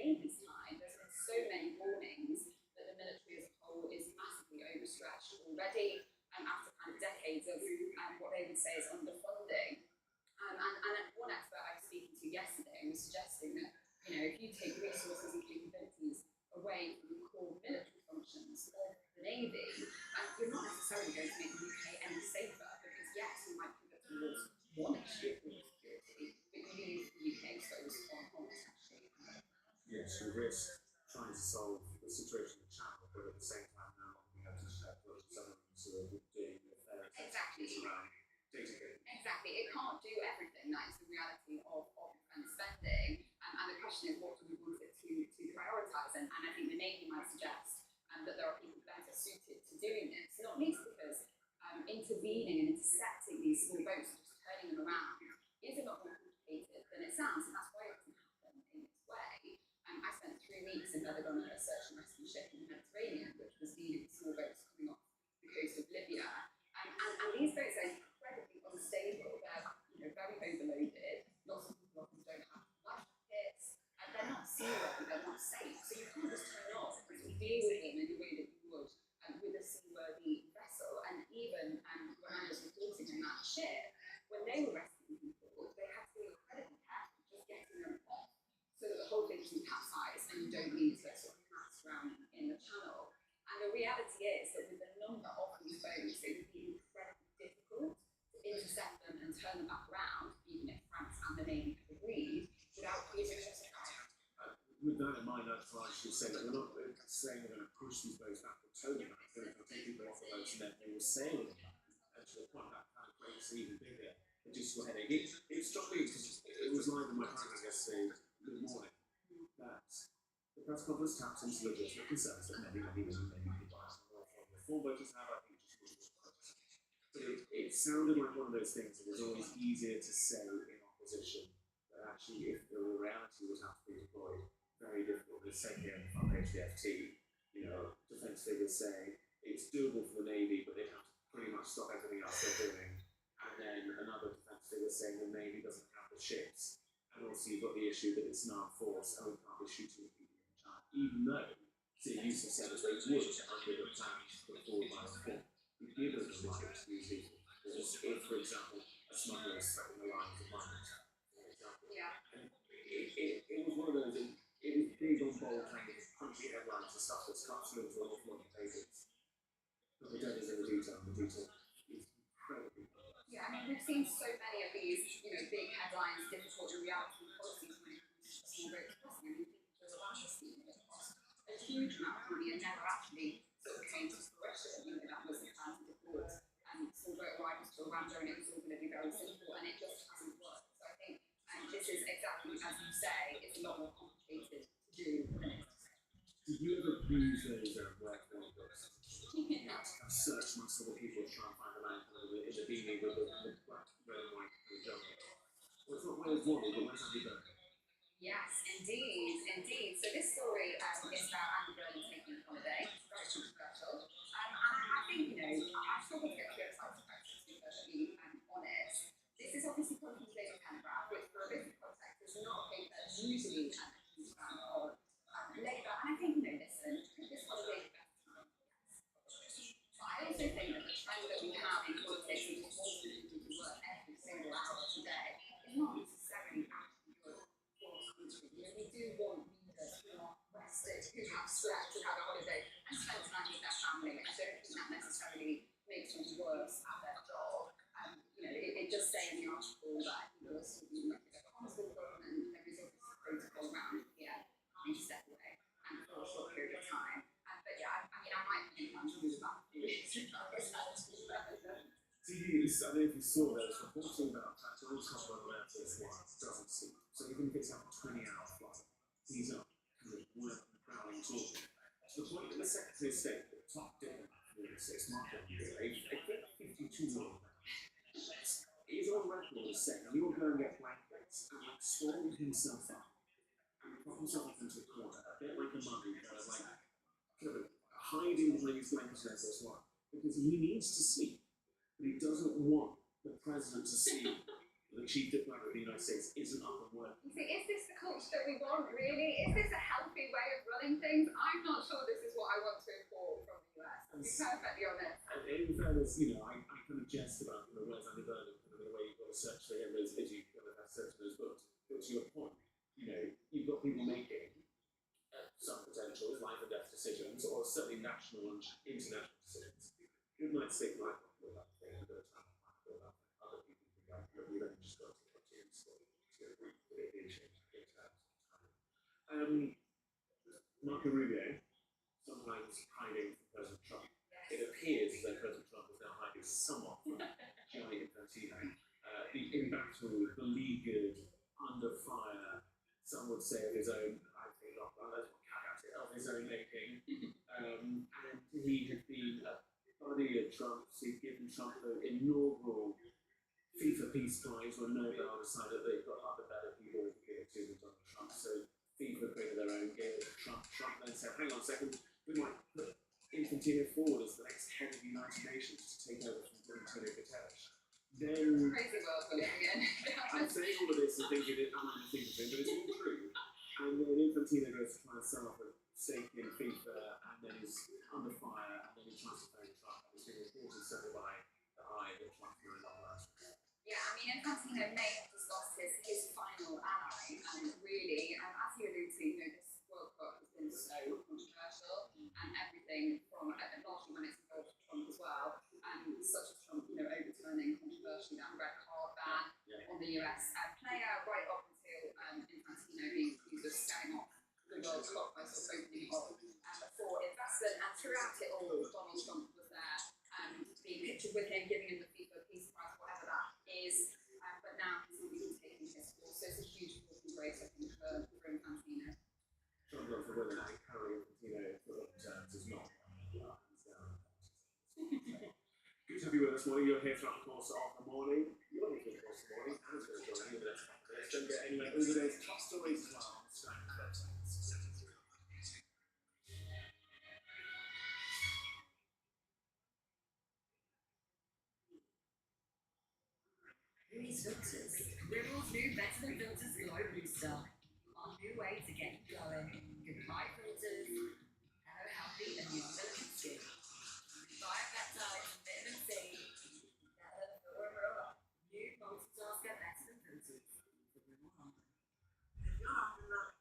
M: Navy's time, there's been so many warnings that the military as a whole is massively overstretched already, after kind of decades of what they would say is underfunding. And one expert I was speaking to yesterday was suggesting that, you know, if you take resources and capabilities away from the core military functions of the Navy, you're not necessarily going to make the UK any safer, because yes, we might pivot towards one issue of border security, but you leave the UK exposed on potentially another.
B: Yes, we risk trying to solve the situation in the Channel, but at the same time now we have to share with submarines who are doing affairs around data gathering.
M: Exactly, it can't do everything. That is the reality of defence spending. And the question is, what do we want it to prioritise? And I think the Navy might suggest that there are people better suited to doing this, not least because intervening and intercepting these small boats and just turning them around is a lot more complicated than it sounds, and that's why it doesn't happen in this way. I spent 3 weeks embedded on a search and rescue ship in the Mediterranean, which was dealing with small boats coming off the coast of Libya. And these boats are incredibly unstable. They're very overloaded. Lots of people often don't have life jackets, and they're not seaworthy, they're not safe. So you can't just turn off and deal with them in the way that you would with a seaworthy vessel. And even when I was reporting on that ship, when they were rescuing people, they had to be incredibly careful just getting them off, so that the whole thing doesn't capsize and you don't need to sort of pass around in the channel. And the reality is that with the number of these boats, it would be incredibly difficult to intercept them and turn them back around, even if France and the Navy have agreed, without causing a
B: With that in mind, I'd actually say that we're not saying we're going to push these boats back or tow them back. We're going to take people off the boats and then they will sail them back. And to the point that kind of makes it even bigger. It just got headache. It struck me because it was live in my program yesterday, good morning, that the press conference taps into legitimate concerns that many people have. The four voters have, I think, just but it sounded like one of those things that was always easier to say in opposition, but actually, if the reality was have to be deployed, very difficult. The same here in the front page of the FT, you know, defence figures saying it's doable for the Navy, but they have to pretty much stop everything else they're doing. And then another defence figure saying the Navy doesn't have the ships. And also you've got the issue that it's an armed force and we can't be shooting people in the China, even though Sir Yusuf said that they would under the plans put forward by reform. We give them the right to use lethal force if, for example, a smuggler is threatening the lives of minors, for example.
M: Yeah.
B: And it was one of those, it was big on bold kind of punchy headlines and stuff that's cut through into an awful lot of pages. But the devil's in the detail, and the detail is incredibly complex.
M: Yeah, I mean, we've seen so many of these, you know, big headlines, difficult in reality policies when it comes to small boat crossing. I mean, think of the land scheme that cost a huge amount of money and never actually sort of came to fruition. You know, that was the plan to deport small boat arrivals to Rwanda, and it was all going to be very simple, and it just hasn't worked. So I think this is exactly as you say, it's a lot more complicated to do than it is.
B: Did you ever use those work books? I searched amongst other people to try and find the man in the beanie with the black, red and white kind of jumper. Well, it's not Wales Waddle, but where's Andy Byrne?
M: Yes, indeed. So this story is about Andy Byrne taking a holiday. It's very controversial. And I think, you know, I struggle to get too excited about this, to be perfectly honest. This is obviously come from the Daily Telegraph, which for a bit of context is not a paper that's usually a huge fan of Labour. And I think, you know, listen, this holiday is best time, yes. But I also think that the trend that we have in politics and just wanting people to work every single hour of the day is not necessarily actually good for our country. You know, we do want leaders who are rested, who have slept, who have a holiday, and spend time with their family. I don't think that necessarily makes them worse at their job. You know, it does say in the article that there was sort of a constant government, there is obviously protocol around here, having to step away for a short period of time. But yeah, I mean, I might think I'm to move back.
B: I don't know if you saw there was reporting about that all top of Atlantis doesn't sleep. So even if it's like a 20-hour flight, he's up kind of working, prowling, talking. To the point that the Secretary of State, the top diplomat for the US market, they get 52 million. He's on record as saying he'll go and get blankets and like swallow himself up and prop himself up into a corner, a bit like a mummy, kind of hiding behind his blankets and so on, because he needs to sleep. But he doesn't want the president to see the chief diplomat of the United States isn't up and working.
M: You see, is this the culture that we want, really? Is this a healthy way of running things? I'm not sure this is what I want to import from the US, to be perfectly honest.
B: And in fairness, I kind of jest about where's Andy Burnham, kind of the way you've got to search for him as you kind of have searched those books. But to your point, you've got people making some potential life and death decisions, or certainly national and international decisions. Good night, sleep, life, feel that thing, a bit of time, feel that thing. Other people think we've only just got to agree with it being changed in terms of time. Marco Rubio, sometimes hiding from President Trump. It appears that President Trump is now hiding somewhat from Gianni Infantino. The embattled, beleaguered, under fire, some would say of his own, I think, of his own making. And he had been a buddy of Trump's. He'd given Trump the inaugural FIFA Peace Prize when Nobel decided they've got other better people to give it to than Donald Trump. So FIFA created their own, gave it to Trump. Trump then said, hang on a second, we might put Infantino forward as the next head of the United Nations to take over from Antonio Guterres. Then
M: Crazy world we're living in.
B: I'm saying all of this and thinking it, I'm not thinking thing, but it's all true. And then Infantino goes to try and sell off a stake in FIFA, and then is under fire, and then he tries to phone Trump, and it's been reported certainly by the Eye that Trump's no longer.
M: Yeah, I mean, Infantino may have just lost his final ally, and really, as you alluded to, this World Cup has been so controversial, and everything from, largely when it's involved Trump as well, such as Trump, overturning controversially that red card ban on the US player, right up until Infantino being accused of selling off the World Cup by sort of opening up for investment, and throughout it all, Donald Trump was there, being pictured with him, giving him the FIFA Peace Prize, whatever that is, but now he's not even taking his course, so it's a huge important break, I think, for Infantino.
B: Trump got for winning, I carry Infantino for terms is not. Good to have you with us, morning. You're here throughout the course of the morning. You're here through the course of the morning. Anna's going to join you in the next couple of minutes. Don't get anywhere over those top stories as well on the Sky website.
N: Who's Filters? Rimmels new Better Than Filters Glow Booster. Our new way to get you glowing. Goodbye filters. Hello healthy and young looking skin. Goodbye peptides and vitamin C. Better than Rimmel. New multitasker Better Than Filters. For Rimmel Hungry. If you're hungry enough.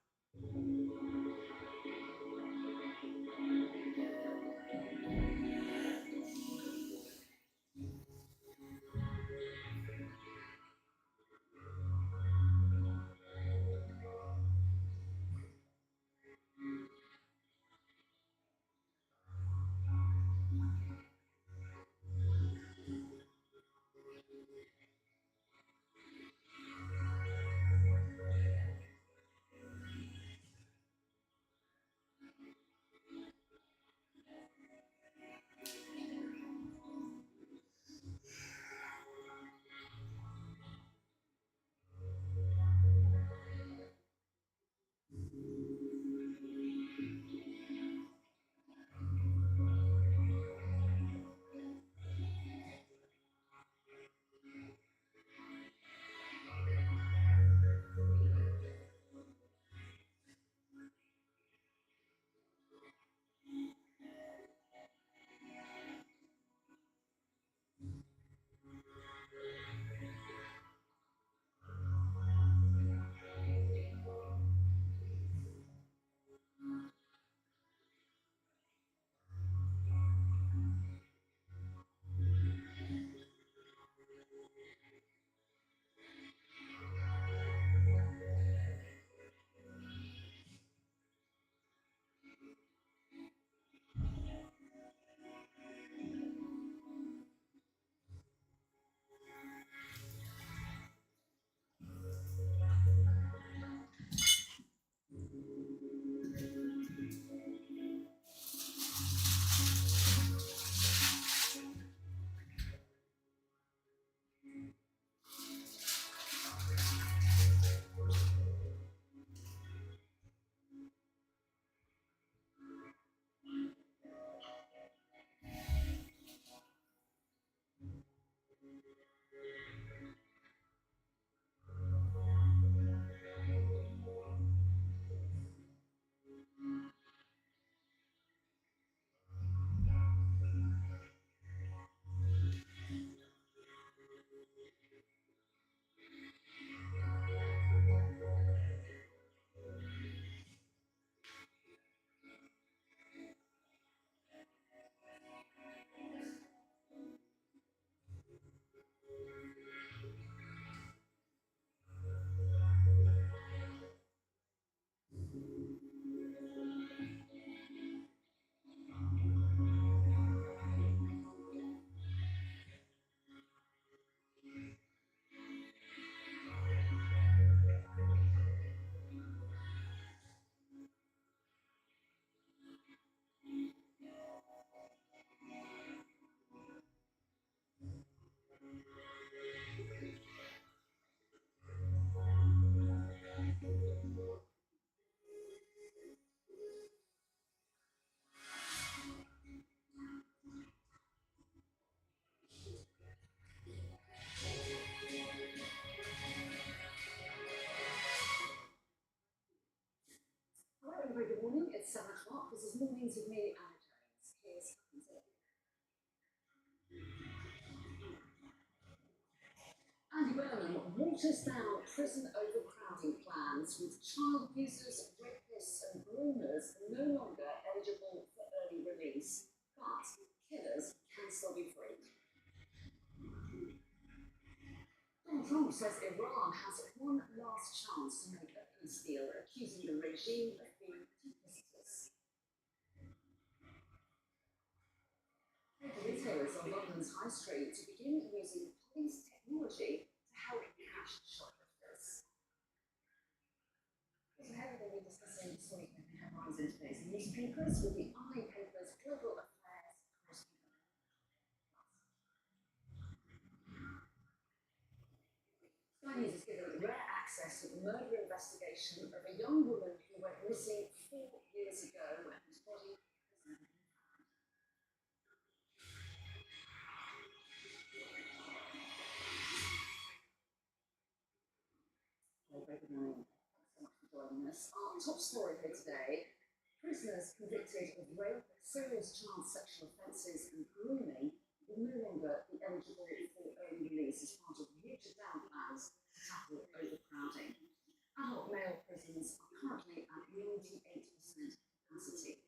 N: very good morning. It's 7 o'clock. This is Mornings with me, Anna Jones. Here's Andy Burnham waters down prison overcrowding plans with child abusers, rapists and groomers no longer eligible for early release, but killers can still be free. Donald Trump says Iran has one last chance to make a peace deal, accusing the regime of being duplicitous. Retailers on London's high street to begin using police technology to help catch shoplifters. So how are we discussing this week in headlines in today's newspapers with the iPaper's global affairs correspondent. Sky News is given rare access to the murder investigation of a young woman who went missing 4 years ago and whose body has never been found. Well, good morning. Thanks so much for joining us. Our top story here today: prisoners convicted of rape, serious child sexual offences and grooming will no longer be eligible for early release as part of watered down plans to tackle overcrowding. Adult male prisons are currently at 98% capacity.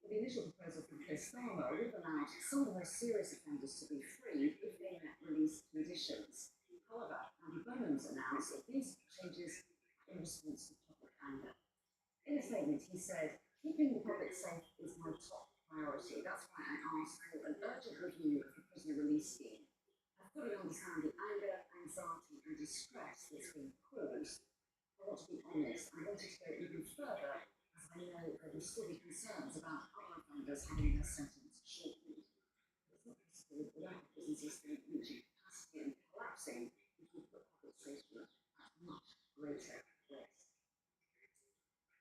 N: The initial proposal from Keir Starmer would have allowed some of the most serious offenders to be free if they met release conditions. However, Andy Burnham's announced that these changes are in response to public anger. In a statement, he said, "Keeping the public safe is my top priority. That's why I asked for an urgent review of the prisoner release scheme. I fully understand the anger, anxiety and distress that's been caused. I want to be honest, I wanted to go even further, as I know there will still be concerns about other offenders having their sentence shortened. It's not possible without the prison system reaching capacity and collapsing, which would put public safety at much greater risk."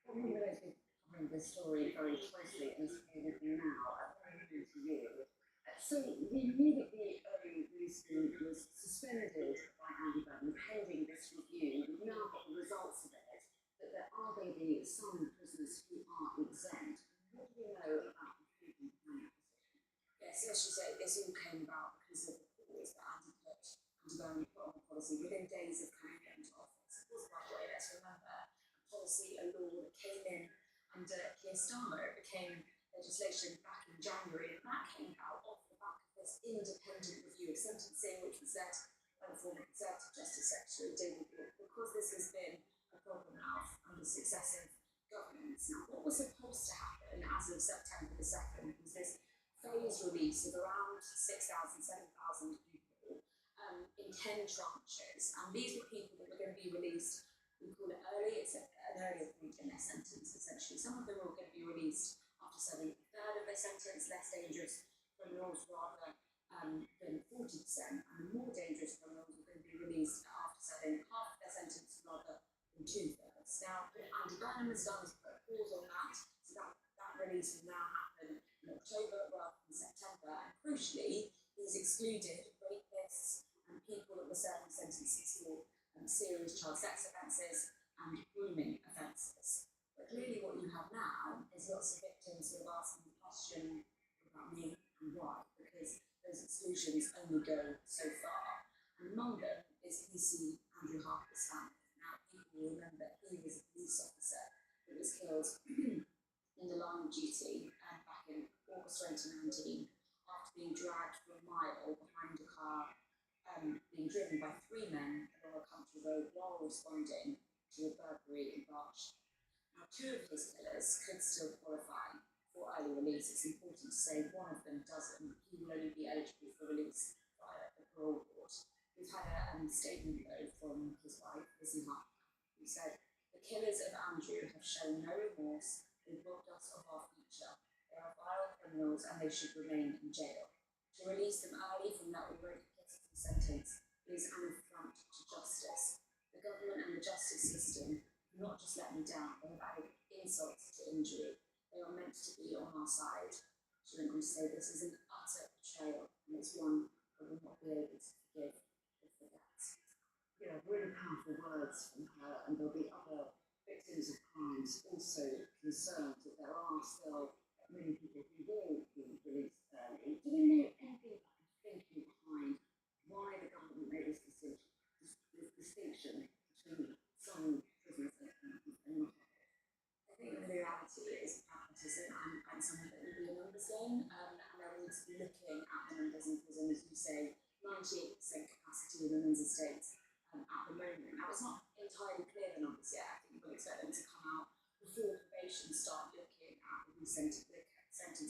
N: Well, we know has been covering this story very closely and is here with me now. Very good to you. So we knew that the early release scheme was suspended by Andy Burnham pending this review. We've now got the results of it, that there are going to be some prisoners who are exempt. What do we know about the thinking behind that decision?
J: Yes, as you say, this all came about because of the pause that Andy Burnham put on the policy within days of coming into office. It was, by the way, let's remember, a policy, a law that came in under Keir Starmer. It became legislation back in January, and that came out off the back of this independent review of sentencing, which was led by the former Conservative Justice Secretary David Wood, because this has been a problem now under successive governments. Now, what was supposed to happen as of September the 2nd was this phased release of around 6,000, 7,000 people in 10 tranches, and these were people that were going to be released. We call it early, it's an earlier point in their sentence, essentially. Some of them were going to be released after serving a third of their sentence, less dangerous criminals rather than 40%, and the more dangerous criminals were going to be released after serving half of their sentence rather than 2/3. Now, what Andy Burnham has done is put a pause on that, so that release will now happen in October rather than September, and crucially, he's excluded rapists and people that were serving sentences for serious child sex offences and grooming offences. But clearly what you have now is lots of victims who are asking the question about me and why, because those exclusions only go so far. And among them is PC Andrew Harper's family. Now, people will remember he was a police officer who was killed in the line of duty back in August 2019 after being dragged for a mile behind a car being driven by 3 men along a country road while responding to a burglary in Berkshire. Now, 2 of his killers could still qualify for early release. It's important to say one of them doesn't. He will only be eligible for release via the parole board. We've had a statement, though, from his wife, Lizzie Harper, who said, "The killers of Andrew have shown no remorse. They've robbed us of our future. They are violent criminals and they should remain in jail. To release them early from their already pitiful sentence is an affront to justice. The government and the justice system have not just let me down, they have added insult to injury. They are meant to be on our side." She went on to say this is an utter betrayal, and it's one I will not be able to forgive or forget.
D: Yeah, really powerful words from her, and there'll be other victims of crimes also concerned that there are still many people who will be released early. Do we know anything about the thinking behind why the government made this distinction between some prisons and not? I think the reality is pragmatism and something that will be a numbers game, and they'll need to be looking at the numbers in prison, as you say, 98% capacity in the men's estates at the moment. Now, it's not entirely clear the numbers yet. I think we'll expect them to come out before probation start looking at the sentence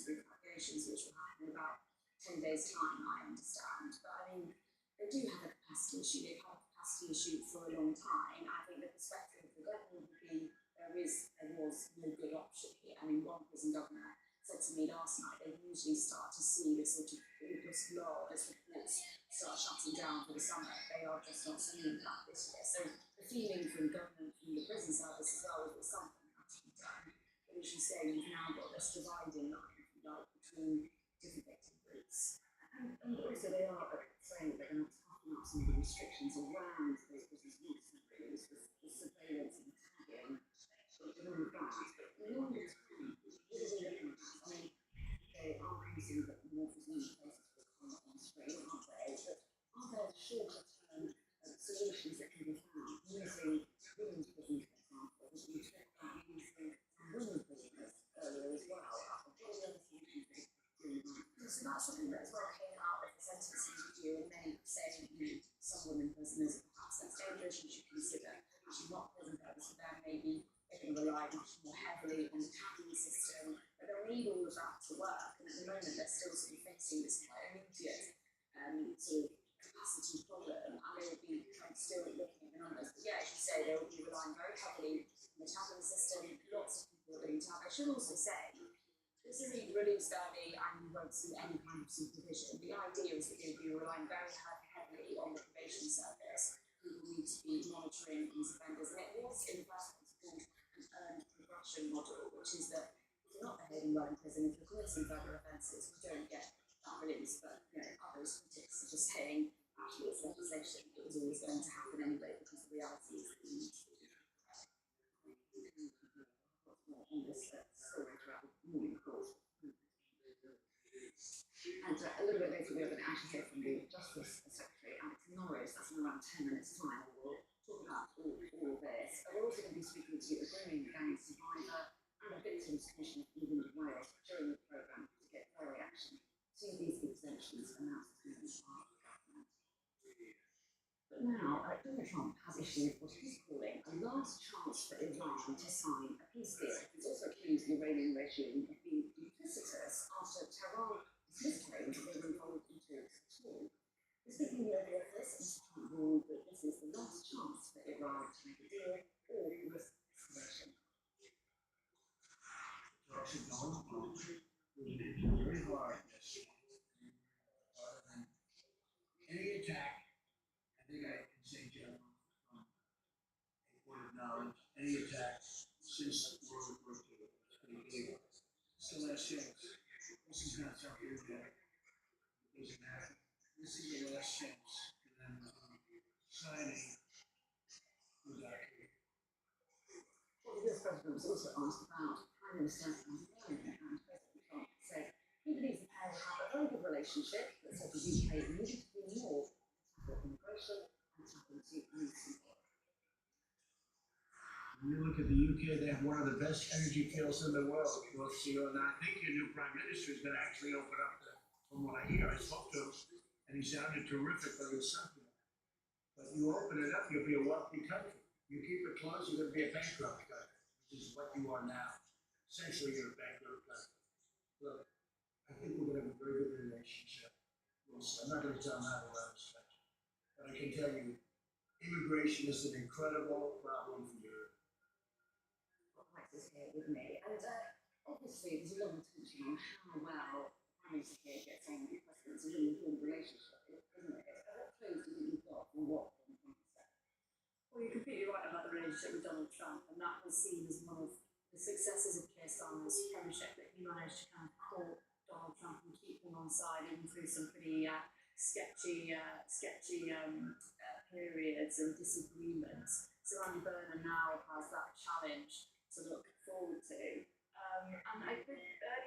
D: recalculations, which will happen in about 10 days' time, I understand. But I mean, they do have a capacity issue. They've had a capacity issue for a long time. I think the perspective of the government would be there was no good option here. I mean, one prison governor said to me last night they usually start to see this sort of August lull as reports start shutting down for the summer. They are just not seeing that this year. So the feeling from government, from the prison service as well, is that something has to be done. But as you say, you've now got this dividing line, if you like, between different victim groups. And also they are saying that they're going to toughen up some of the restrictions around those prisons once they're released, the surveillance and the tagging. And all of that, but in the longer term, what are we looking at? I mean, they are using the more presuming places for come on screen, aren't they? But are there shorter term solutions that can be found using women's prisons, for example? We talked about using women's prisoners earlier as well. What are the other solutions that can be found? So that's something that as well came out of the sentencing review, and many saying, some women prisoners are perhaps less dangerous, you should consider actually not prison purpose for them, maybe they're going to rely much more heavily on the tagging system, but they'll need all of that to work. And at the moment, they're still sort of facing this quite immediate sort of capacity problem, and they will be still looking at the numbers. But yeah, as you say, they will be relying very heavily on the tagging system. Lots of people are doing tag. I should also say, this isn't released early and you won't see any kind of supervision. The idea is that they will be relying very heavily on the probation service, who will need to be monitoring these offenders. And it was in the first place called earned progression model, which is that if you're not behaving well in prison, if you're committing further offences, you don't get that release. But others critics are just saying, actually, it's legislation. It was always going to happen anyway, because the reality is that you need to be on this story throughout the morning, of course. And a little bit later, we're going to actually hear from the Justice Secretary, Alex Norris. That's in around 10 minutes' time. We'll talk about all of this. We're also going to be speaking to a grooming gang survivor and a victims commissioner from England and Wales during the programme to get their reaction to these exemptions announced to the part of the government. But now, Donald Trump has issued what he's calling a last chance for Iran to sign a peace deal. He's also accused the Iranian regime of being duplicitous after Tehran dismissed claims that they were involved in talks at all. We're speaking over this, Mr. Trump ruled that this is the last chance for Iran to make a deal or risk escalation.
F: Talks are going on. We're making very hard this. Any attack, I think I can say, gentlemen, from a point of knowledge, any attack since World War II, it's the last chance. This is not something that doesn't happen. This is the last chance for them signing without it.
D: Well, the US President was also asked about Prime Minister Anthony, and President Trump said he believes the pair will have a very good relationship, but said the UK needed to do more to tackle immigration and tap into recent oil.
F: When you look at the UK, they have one of the best energy fields in the world. We'll see, and I think your new Prime Minister is going to actually open up from what I hear. I spoke to him, and he sounded terrific on his subject. But you open it up, you'll be a wealthy country. You keep it closed, you're going to be a bankrupt country, which is what you are now. Essentially, you're a bankrupt country. Look, I think we're going to have a very good relationship. We'll see. I'm not going to tell them how to run this country. But I can tell you, immigration is an incredible problem for Europe.
D: Alex is here with me, and obviously there's a lot of attention on how well the Prime Minister here gets on with the President's really important relationship, isn't it? What clues do you think you've got from what the Prime Minister?
O: Well, you're completely right about the relationship with Donald Trump, and that was seen as one of the successes of Keir Starmer's premiership, that he managed to kind of court Donald Trump and keep him on side even through some pretty sketchy periods and disagreements. So Andy Burnham now has that challenge to look forward to.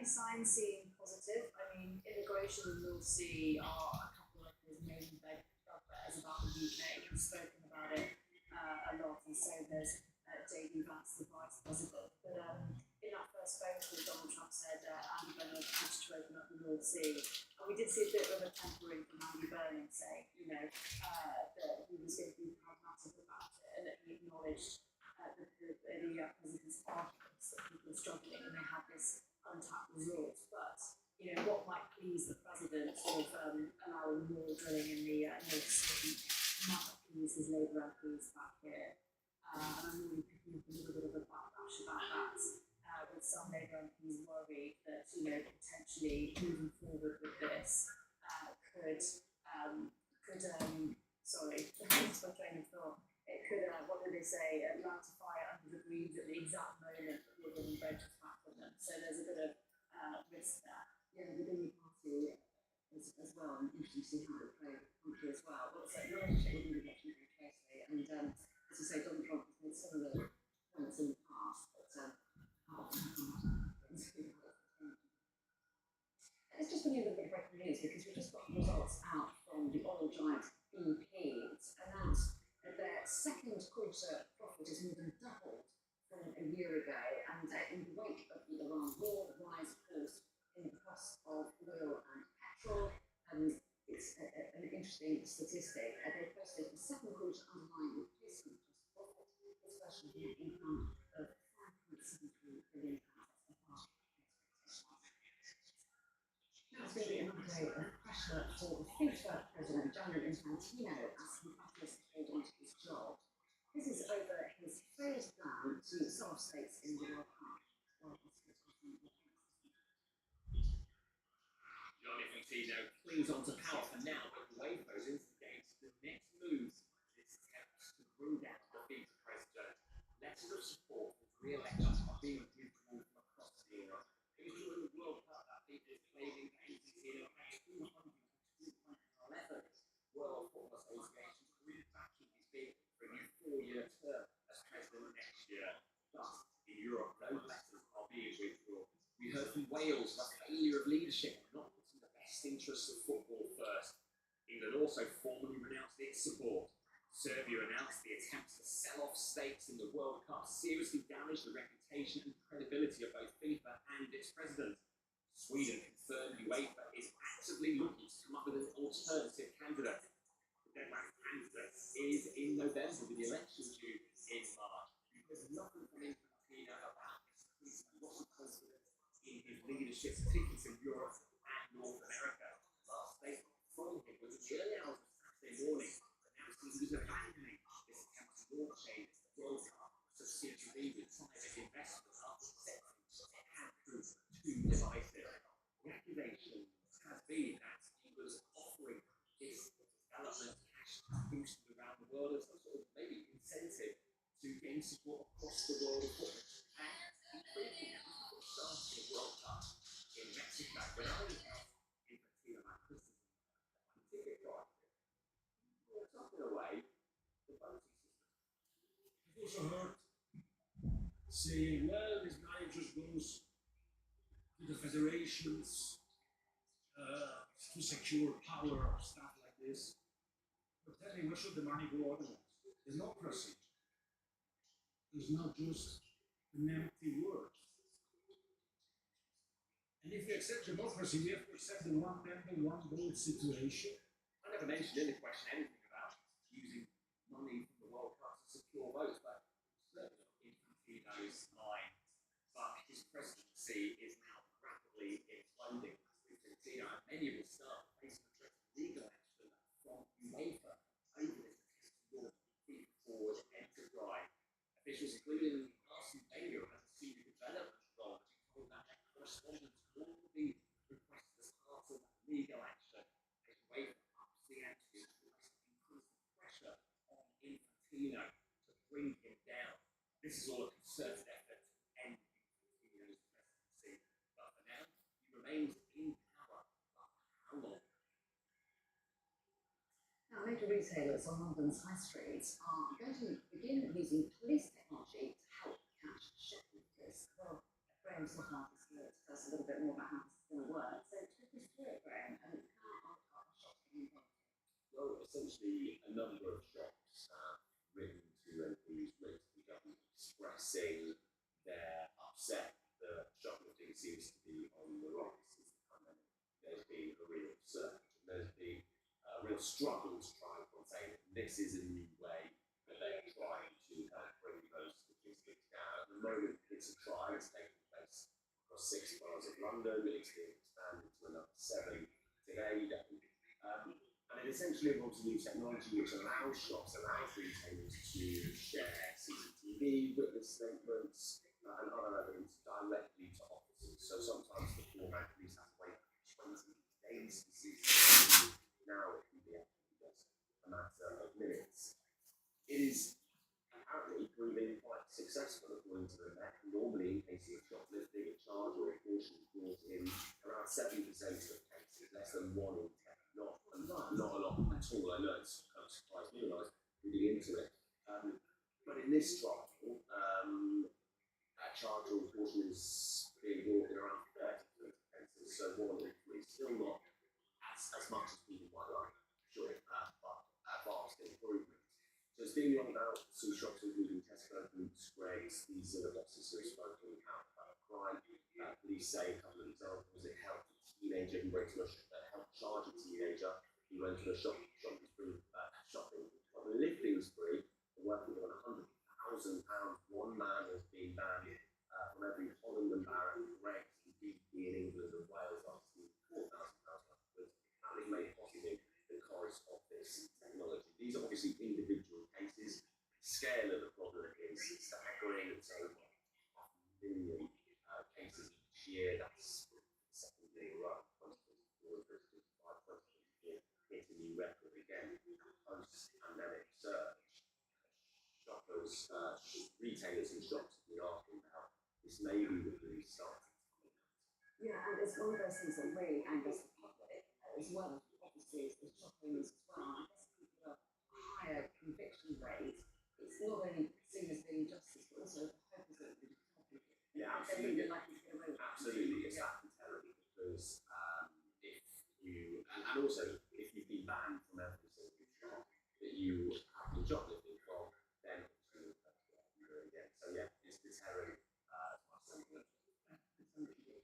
O: early signs seem positive. I mean, immigration in the North Sea are a couple of his main bugbears about the UK. He's spoken about it a lot, and so there's J.D. Vance, the Vice President. But in that first phone call, Donald Trump said Andy Burnham wished to open up the North Sea. And we did see a bit of a tempering from Andy Burnham saying, that he was going to be pragmatic about it, and that he acknowledged the president's arguments that people are struggling and they have this untapped resource. But, what might please the president, sort of allowing more drilling in the North Sea, might not please his Labour MPs back here. And I'm really picking up a little bit of a backlash about that, with some Labour MPs worried that, potentially moving forward with this sorry, that's my train of thought. It could, what do they say, light a fire under the breeze at the exact moment that we're getting voters back from them. So there's a bit of risk there. Within the party as well, and interesting to see how it play the country as well. But it's like the relationship with immigration very closely, and as you say, Donald Trump has made similar points in the past, but how often has he It's just been a little bit of breaking news because we've just got results out from the oil giant BP. It's announced that their second quarter profit has more than doubled from a year ago, and in the wake of the Iran war, the rise, of course, in the cost of oil and petrol, and it's an interesting statistic. They posted a second quarter underlying replacement cost profit, especially the income of £5.73 billion. Now it's going to be another day of pressure for the FIFA president, Gianni Infantino, as he battles to hold on to his job. This is over his failed plan to sell off stakes in the World Cup.
B: Gianni Infantino clings on to power for now, but the UEFA has instigated the next move in its attempts to bring down the FIFA president. Letters of support for re-election are being withdrawn from across Europe. It was during the World Cup that FIFA is claiming that Infantino had 200 to 211 World Football Associations re-backing his bid for a new 4-year term as president next year. But in Europe, those letters are being withdrawn. We heard from Wales about failure of leadership and not putting the best interests of football first. England also formally renounced its support. Serbia announced the attempts to sell off stakes in the World Cup seriously damaged the reputation and credibility of both FIFA and its president. Sweden confirmed UEFA is actively looking to come up with an alternative candidate. The deadline for candidates is in November with the election due in March. There's nothing from Infantino about this loss of confidence in his leadership, particularly in Europe and North America. Last statement from him was in the early hours of Saturday morning, announcing he was abandoning this attempt to launch a World Cup subsidiary with private investment after accepting it had proved too divisive. The accusation has been that he was offering this development cash boosted around the world as some sort of maybe incentive to gain support across the world of football. And including starting the World Cup in Mexico, when I was out in Infantino about criticism on ticket prices, we're talking away the voting system.
F: I've also heard saying, well, this money just goes to the federations to secure power or stuff like this. But tell me, where should the money go otherwise? Democracy is not just an empty word. And if we accept democracy, we have to accept the one member, one vote situation.
B: I never mentioned in the question anything about using money from the World Cup to secure votes, but certainly Infantino's mind. But his presidency is now rapidly imploding. Infantino and many of his staff facing a threat of legal action from UEFA over this attempt to launch the forward enterprise. Officials, including Arsene Wenger, has assumed a development role, as he told that correspondent all of the requests as part of that legal action. As UEFA ups the ante to increase the pressure on Infantino to bring him down. This is all a concerted effort to end Infantino's presidency. But for now, he remains in power. But how long?
D: Now, major retailers on London's high streets are going to begin using police technology to help catch shoplifters. Well, Graham Safehouse is here to tell us
O: us a little bit more about how this is going to work. So talk us through it, Graham, and how are shops getting involved?
A: Well, essentially, a number of shops have written to MPs, written to the government, expressing their upset that shoplifting seems to be on the rise since the pandemic. There's been a real surge, and there's been a real struggle to try and contain it. This is a new way that they're trying to help bring those statistics down. At the moment, it's a trial. It's taking place across 6 boroughs of London. It's being expanded to another 7 today. And it essentially involves new technology which allows shops, allows retailers to share CCTV, witness statements, and other evidence directly to officers. So sometimes beforehand, police have to wait 20 days to see CCTV. Now it can be actually just a matter of minutes. It is apparently proving quite successful according to the Met. Normally, in cases of shoplifting, a charge or a caution is brought in around 70% of cases, less than 1 in 10. Not a lot at all. I know it's kind of surprised me when I was reading into it. But in this trial, a charge or caution is being brought in around 30% of cases, so 1 in 3. Still not as much as people might like, sure, but a vast improvement. So it's being rolled out to shops including Tesco, Boots, Greggs. These are the bosses who have spoken out about crime. Police say a couple of examples. It helped a teenager who went to helped charge a teenager who went to a shoplifting spree. Working on £100,000. One man has been banned from every Holland and Barrett, Greggs and BP in England and Wales after stealing £4,000 worth of goods. That was made possible because of this technology. These are obviously individual cases. The scale of the problem is staggering. It's over 500,000 cases each year. That's the second year in a row. 2024, 2025, 2024 hit a new record again. Post-pandemic surge. Shoppers, retailers and shops have been asking about this. Maybe the police started.
O: Yeah, and it's one of those things that really angers the public as well as obviously the shop owners as well. I guess people have a higher conviction rate. It's not only seen as being justice, but also the hope is that it will help people.
A: Yeah, absolutely.
O: They're likely to get away with it.
A: Absolutely, it's that deterrent because if you, and also if you've been banned from every single shop that you have been shoplifting from, then obviously you do it again. So yeah, it's deterrent as much as anything.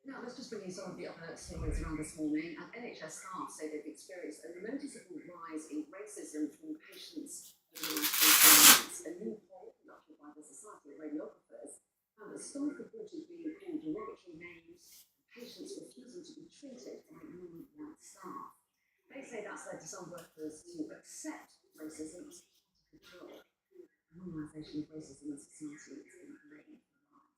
O: Now, let's just bring in some of the other stories around this morning. And NHS staff say they've experienced a noticeable rise in racism from patients over the last 18 months. A new poll conducted by the Society of Radiographers found that staff reported being called derogatory names and patients refusing to be treated by non-white staff. They say that's led to some workers to accept racism as part of the job. The normalisation of racism in society is being blamed for the rise.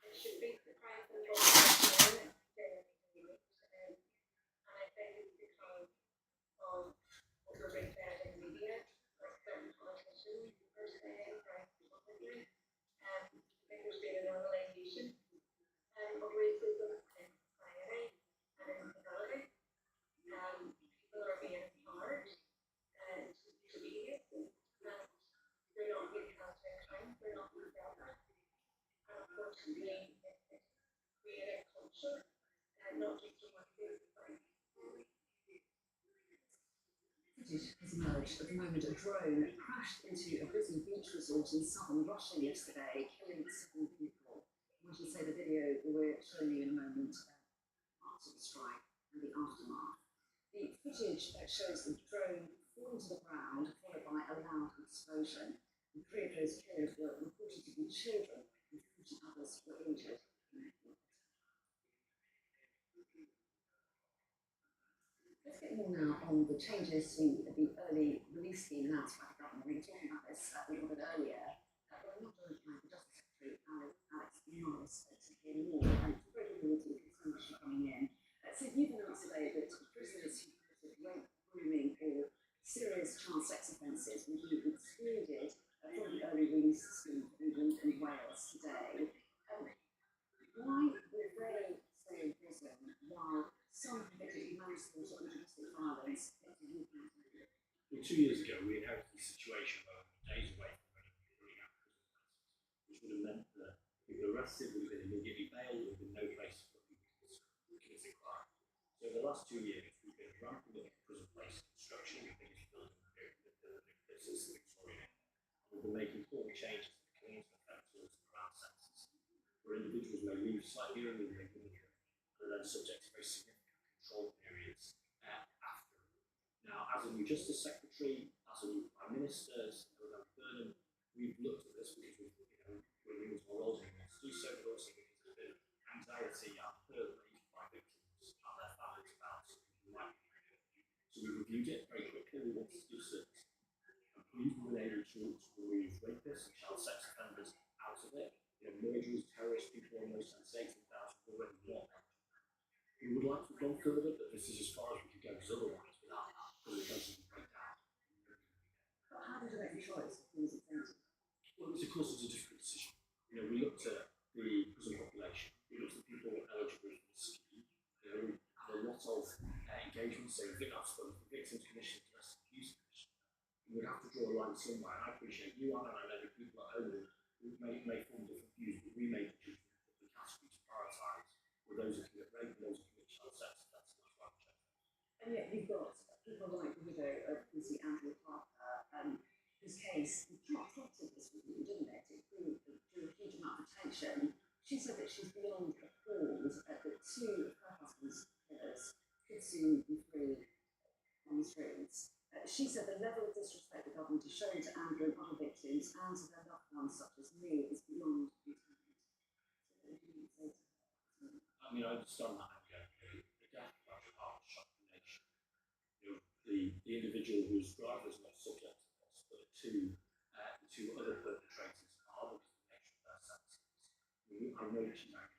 E: It should be the crime control and I think it's because of what we're being fed in the media, like certain politicians are saying very publicly. I think there's been a normalization of racism in society and in civility. People are being empowered to be racist, and they're not being held to account, they're not being dealt with. And unfortunately, it's creating culture, and not just a one-face thing.
O: Footage has emerged at the moment. A drone crashed into a busy beach resort in southern Russia yesterday, killing 7 people. We should say the video we're showing you in a moment parts of the strike and the aftermath. The footage shows the drone falling to the ground, followed by a loud explosion. And 3 of those killed were reported to be children, and 40 others were injured. Let's get more now on the changes to the early release scheme announced by the government. We were talking about this a little bit earlier, but I'm not joined by the Justice Secretary, Alex Norris, to hear more. And it's very good to you so much for coming in. So you've announced today that prisoners who committed rape, grooming, or serious child sex offences will be excluded from the early release scheme for England and Wales today. Why will they stay in prison while some convicted manslaughter or domestic violence get to youth outlet?
F: Well, 2 years ago, we inherited a situation where we were days away from running really out prison license, which
H: would have meant that people arrested would have been immediately bailed, there would have been no place for people to commit crime. So in the last 2 years, we've been ramping up prison place construction, the biggest building since the Victorian era. And we've been making important changes to the community offenders around sentences, where individuals may leave slightly earlier than they would have, and are then subject to very significant control periods after. Now, as a new Justice Secretary, as a new Prime Minister, Burnham, we've looked at this because we're moving more older and want to do so, but also because there's been anxiety and hurt raised by victims and their families about something who might be doing. So we reviewed it very quickly. We wanted to do service. I'm pleased we've been able to remove rapists and child sex offenders out of it. Murderers, terrorists, people almost, and 18,000 already want. We would like to go further, but this is as far as we could go, because otherwise, without that, because it doesn't break down.
D: But how did you make the choice? Who was it tempted?
H: Well, of course, it's a difficult decision. We looked at the prison population, we looked at people eligible for the scheme. There are a lot of engagements, so that's for victims commission, domestic abuse commission. We would have to draw a line somewhere, and I appreciate you, Anna, and I know the people at home who may form different views, but we made the judgment that the category to prioritise were those who commit rape and those who commit child sex offences. That's why we chose them.
D: And yet you've got people like the widow of Lucy Andrew Parker, whose case prompted this review, didn't it? It drew a huge amount of attention. She said that she's beyond appalled that two of her husband's killers could soon be free on the streets. She said the level of disrespect the government is showing to Andrew and other victims and to their loved ones, such as me, is beyond contempt. So what do you say to her?
H: I mean, I understand that anger. The death of Andrew Parker shocked the nation. The individual whose driver is not subject to this, but the two other perpetrators are, because of the nature of their sentences. I know that she's angry.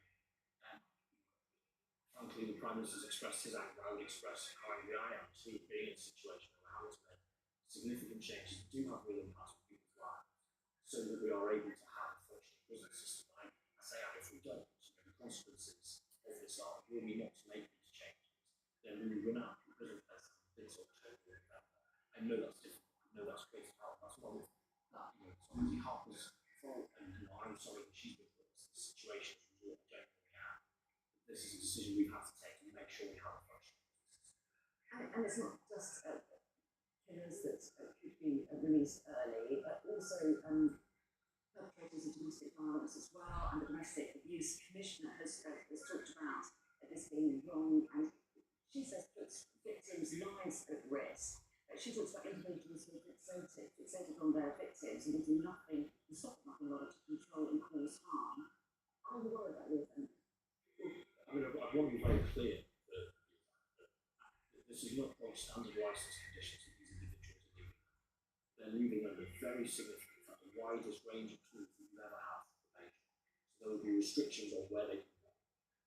H: Frankly, the Prime Minister's expressed his anger. I would express how angry I am too, being in a situation where we're having to make significant changes that do have real impact on people's lives, so that we are able to have a functioning prison system. I say, and if we don't, the consequences of this are, were we not to make these changes, then we will run out of prison beds this October or November. I know that's difficult. I know that's crazy hard. That's one of that. It's obviously Harper's fault, and I'm sorry that she's been put in this situation as a result of genuinely have. This is a decision we've had to take and make sure we have a functioning system.
D: And it's not just killers that could be released early, but also perpetrators of domestic violence as well. And the Domestic Abuse Commissioner has talked about this being wrong, and she says puts victims' lives at risk. She talks about individuals who are fixated on their victims and will do nothing to stop nothing in order to control and cause harm. Are you worried about your offender?
H: I mean, I want to be very clear that this is not on standard licence conditions that these individuals are leaving. They're leaving under very significant, in fact, the widest range of tools that you've ever had for probation. So there will be restrictions on where they can go.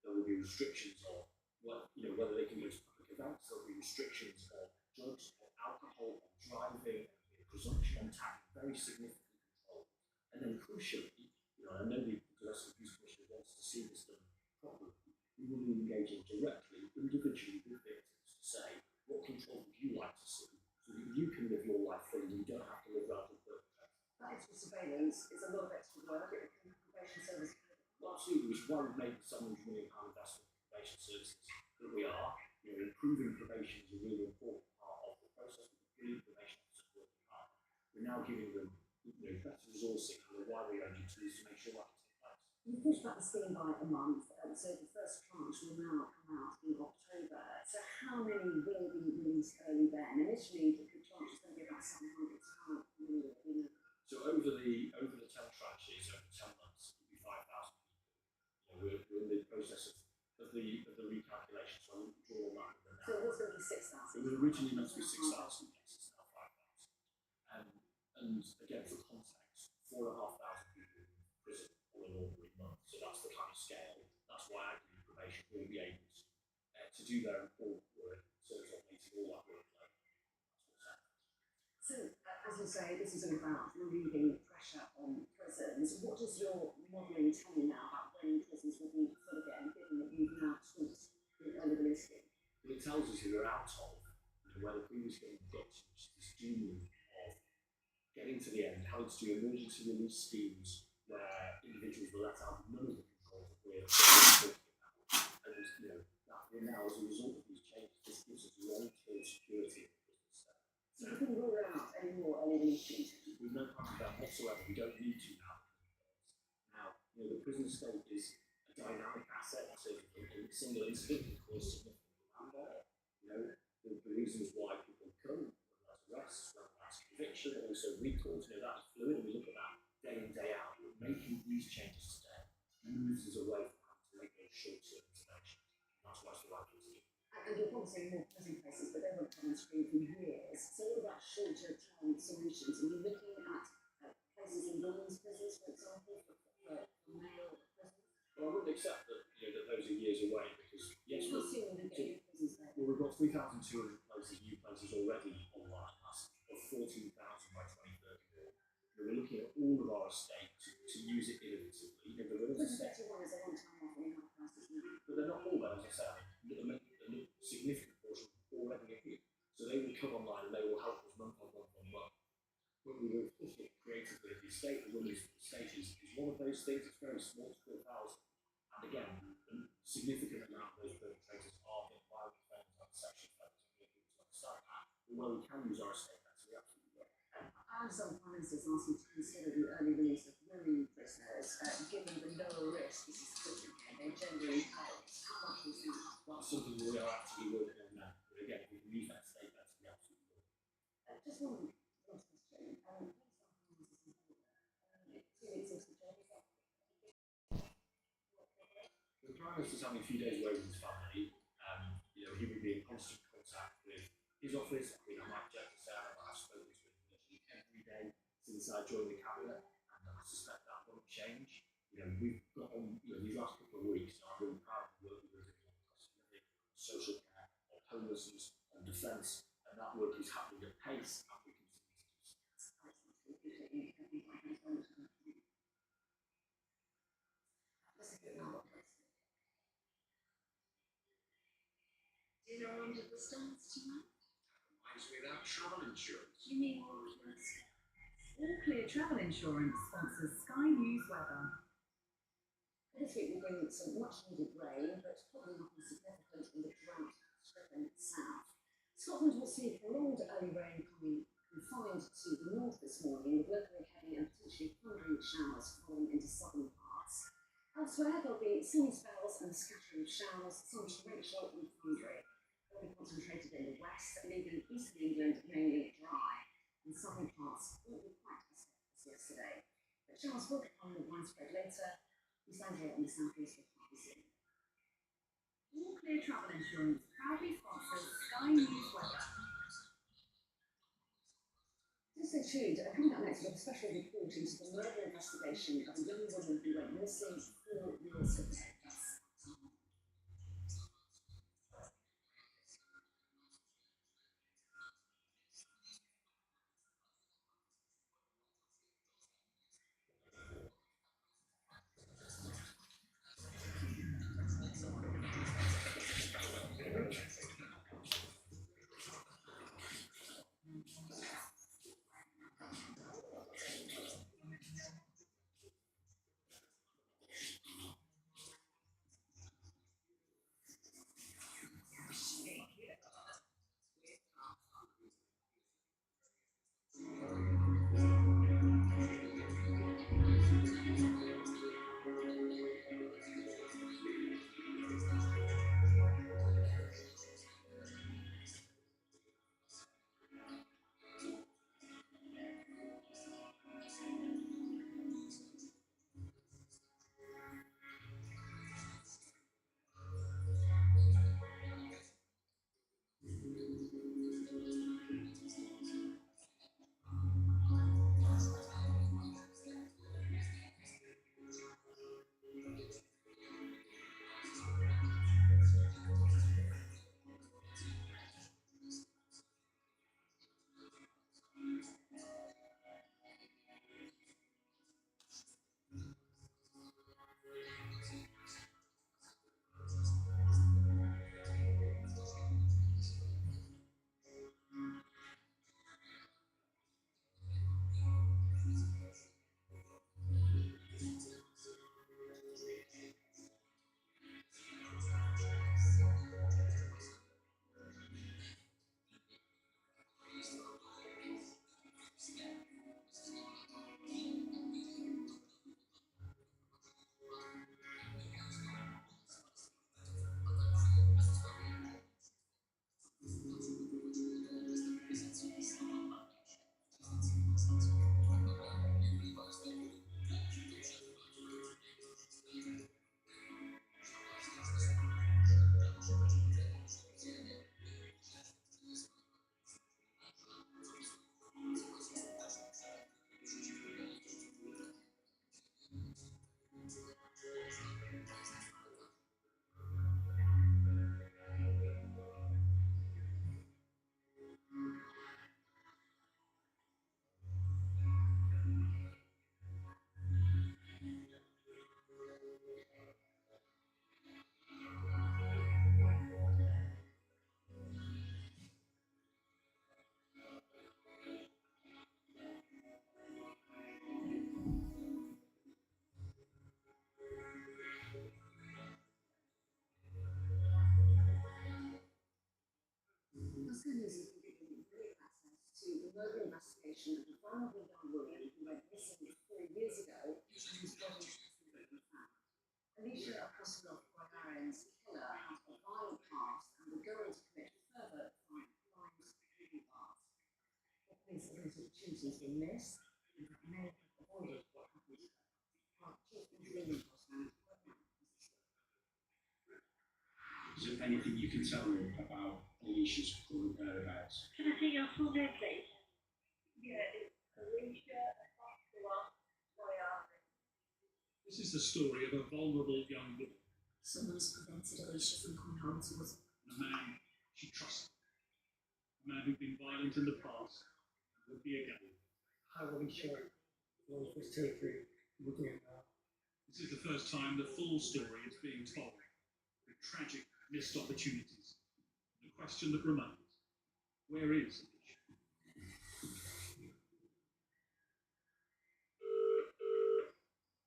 H: There will be restrictions on whether they can go to public events. There will be restrictions on drugs, on alcohol, on driving, presumption on tax, very significant control. And then crucially, I know the Domestic Abuse Commission wants to see this done properly. We will be engaging directly, individually with victims to say, what control would you like to see so that you can live your life fully and you don't have to live around the perpetrator.
D: That extra surveillance is a lot of extra work. It can probation service.
H: Well, absolutely, which is why we've made the £700 million investment in probation services that we are. Improving probation is a really important part of the process. With the probation officers working hard. We're now giving them better resourcing and a wider range of tools to make sure that can take place.
D: You pushed back the scheme by a month, so the first tranche will now come out in October. So how many will be released early then? Initially, the tranche is going to be about 700. So how many will be now?
H: So over the 10 tranches, over 10 months, it will be 5,000 people. We're in the process of the recalculation, so I wouldn't draw on that.
D: So it was going to be 6,000.
H: It was originally meant to be 6,000, yes, it's now 5,000. And again, for context, 4,500 people in prison on an ordinary month. So that's the kind of scale. That's why I believe probation will be able to do their important work in terms of making all that work like
D: So, as you say, this is all about relieving pressure on prisons. What does your modelling tell you now about when prisons will be full again, given that you've now tweaked the early release scheme?
H: Well, it tells us that we're out of where the previous government got to, which is this doom of getting to the end, having to do emergency release schemes
B: where individuals were let out of none of the controls that we're talking about. And you know, that we're now, as a result of these changes, this gives us long-term security in the prison state.
D: So we can rule out any more early release changes.
B: We've no plans of that whatsoever. We don't need to now. Now, you know, the prison estate is a dynamic asset. So a single incident can cause significant landfall. You know, the reasons why people come, whether that's arrests, whether that's conviction, and also recalls, you know, that is fluid, and we look at that day in, day out. But making these changes today moves us away from having to make those short-term interventions. That's why it's the right thing to do.
D: And you're probably saying more prison cases, but they won't come on screen for years. So what about shorter-term solutions? Are you looking at places in women's prisons, for example, for male prisons?
B: Well, I wouldn't accept that, you know, that those are years away, because yes,
D: we'll see when we get new prisons there.
B: Well, we've got 3,200 places, new places already online. That's 14,000 by 2030. We're looking at all of our estate to use it innovatively. You know, the women's estate.
D: 31 is a long time off when you have prices now.
B: But they're not all there, as I said. A significant portion already are here. So they will come online and they will help us month on month on month. When we look creatively at the estate, the women's estate is one of those things. It's very small, it's 4,000. And again, a significant amount of those perpetrators are being violent offenders and sexual offenders, and we need to understand that. But where we can use our estate, that's we absolutely will.
D: And some prime ministers ask you to consider the early release of women prisoners, given the lower risk this is putting here. They generally help. How much is that?
B: That's something we are actually working on now. But again, if we can use that estate, that's we absolutely will.
D: Just one last question.
B: The Prime Minister's having a few days away with his family. You know, he will be in constant contact with his office, with Mike Jefferson, and I've spoken to him literally every day since I joined the cabinet, and I suspect that won't change. You know, we've got on, you know, these last couple of weeks, I'm really proud of the work we're doing on cost of living, social care, on homelessness, on defence, and that work is happening at pace, and we continue to do so.
C: Dinner under the stars tonight?
G: Reminds me of that travel insurance.
C: You mean all clear?
N: All Clear Travel Insurance sponsors Sky News Weather.
D: This week we bring some much needed rain, but probably nothing significant in the drought-stricken south. Scotland will see prolonged early rain confined to the north this morning, with locally heavy and potentially thundering showers falling into southern parts. Elsewhere, there'll be sunny spells and scattering showers, some torrential and thundery. They'll be concentrated in the west, leaving eastern England mainly dry. In southern parts won't be quite as hot as yesterday. But showers will become more widespread later. We stand here in the southeast with Parkinson.
N: All Clear Travel Insurance proudly sponsors Sky News Weather.
D: Stay tuned. Coming up next, we have a special report into the murder investigation of a young woman who went missing 4 years ago.
I: those opportunities been missed. In fact, may have avoided what happened. Chief Engineering Person.
L: Is there anything you can tell me about Alicia's current whereabouts?
C: Can I take your full name, please?
E: Yeah, it's Alicia Apostolov Boyari.
H: This is the story of a vulnerable young woman.
J: Someone has prevented Alicia from coming home to us.
H: And a man she trusted. A man who'd been violent in the past and would be again.
I: How Alicia life was taken, we don't know.
H: This is the first time the full story is being told, with tragic missed opportunities. The question that remains, where is Alicia?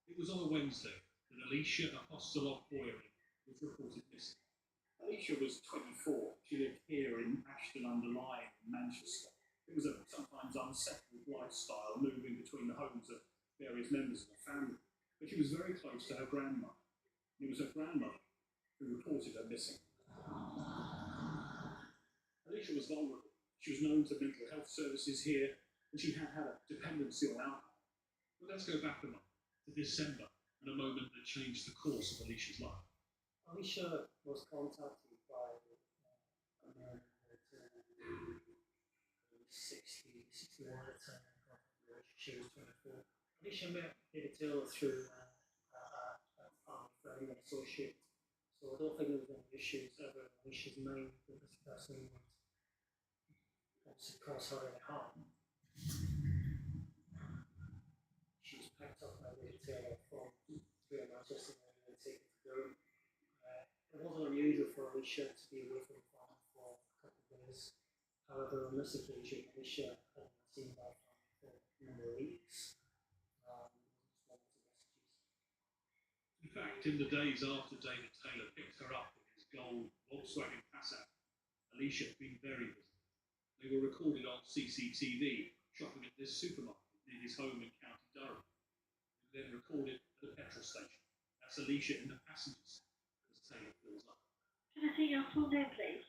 H: It was on a Wednesday that Alicia Apostolov Boyari was reported missing. Alicia was 24. She lived here in Ashton-under-Lyne in Manchester. It was a sometimes unsettled lifestyle, moving between the homes of various members of the family. But she was very close to her grandmother. It was her grandmother who reported her missing. Alicia was vulnerable. She was known to mental health services here, and she had had a dependency on alcohol. But let's go back a month, to December, and a moment that changed the course of Alicia's life.
I: Alicia was contacted by a man that 61 at the time. She was 24. Alicia met David Taylor through a family friend and associate. So I don't think there was any issues ever in Alicia's mind that this person would obviously cause her any harm. She was picked up by David Taylor from Manchester and taken to Durham. It wasn't unusual for Alicia to be away from the family for a couple of days. However, on this occasion, Alicia had been seen by the family for a number of weeks.
H: In fact, in the days after David Taylor picked her up in his gold Volkswagen Passat, Alicia had been very busy. They were recorded on CCTV, shopping at this supermarket near his home in County Durham. They were then recorded at a petrol station. That's Alicia in the passenger seat as Taylor fills up.
C: Can I take your full name, please?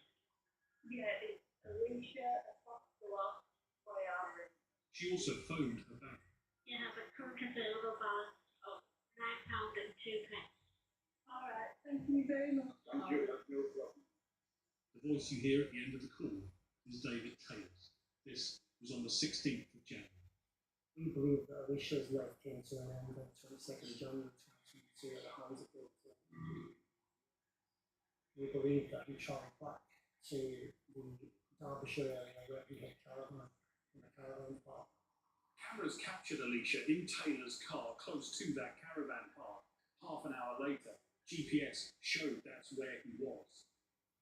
E: Yeah, it's Alicia Apostolov Boyari.
H: She also phoned her bank.
C: You have a current available balance of £9.02.
E: Alright, thank you very much.
H: Thank you, that's no problem. The voice you hear at the end of the call is David Taylor's. This was on the 16th of January.
I: We believe that Alicia's life came to an end on 22nd of January 2022 at the hands of David Taylor. We believe that he travelled back to the Derbyshire area where he had caravan in the caravan park.
H: Cameras captured Alicia in Taylor's car close to that caravan park. Half an hour later, GPS showed that's where he was.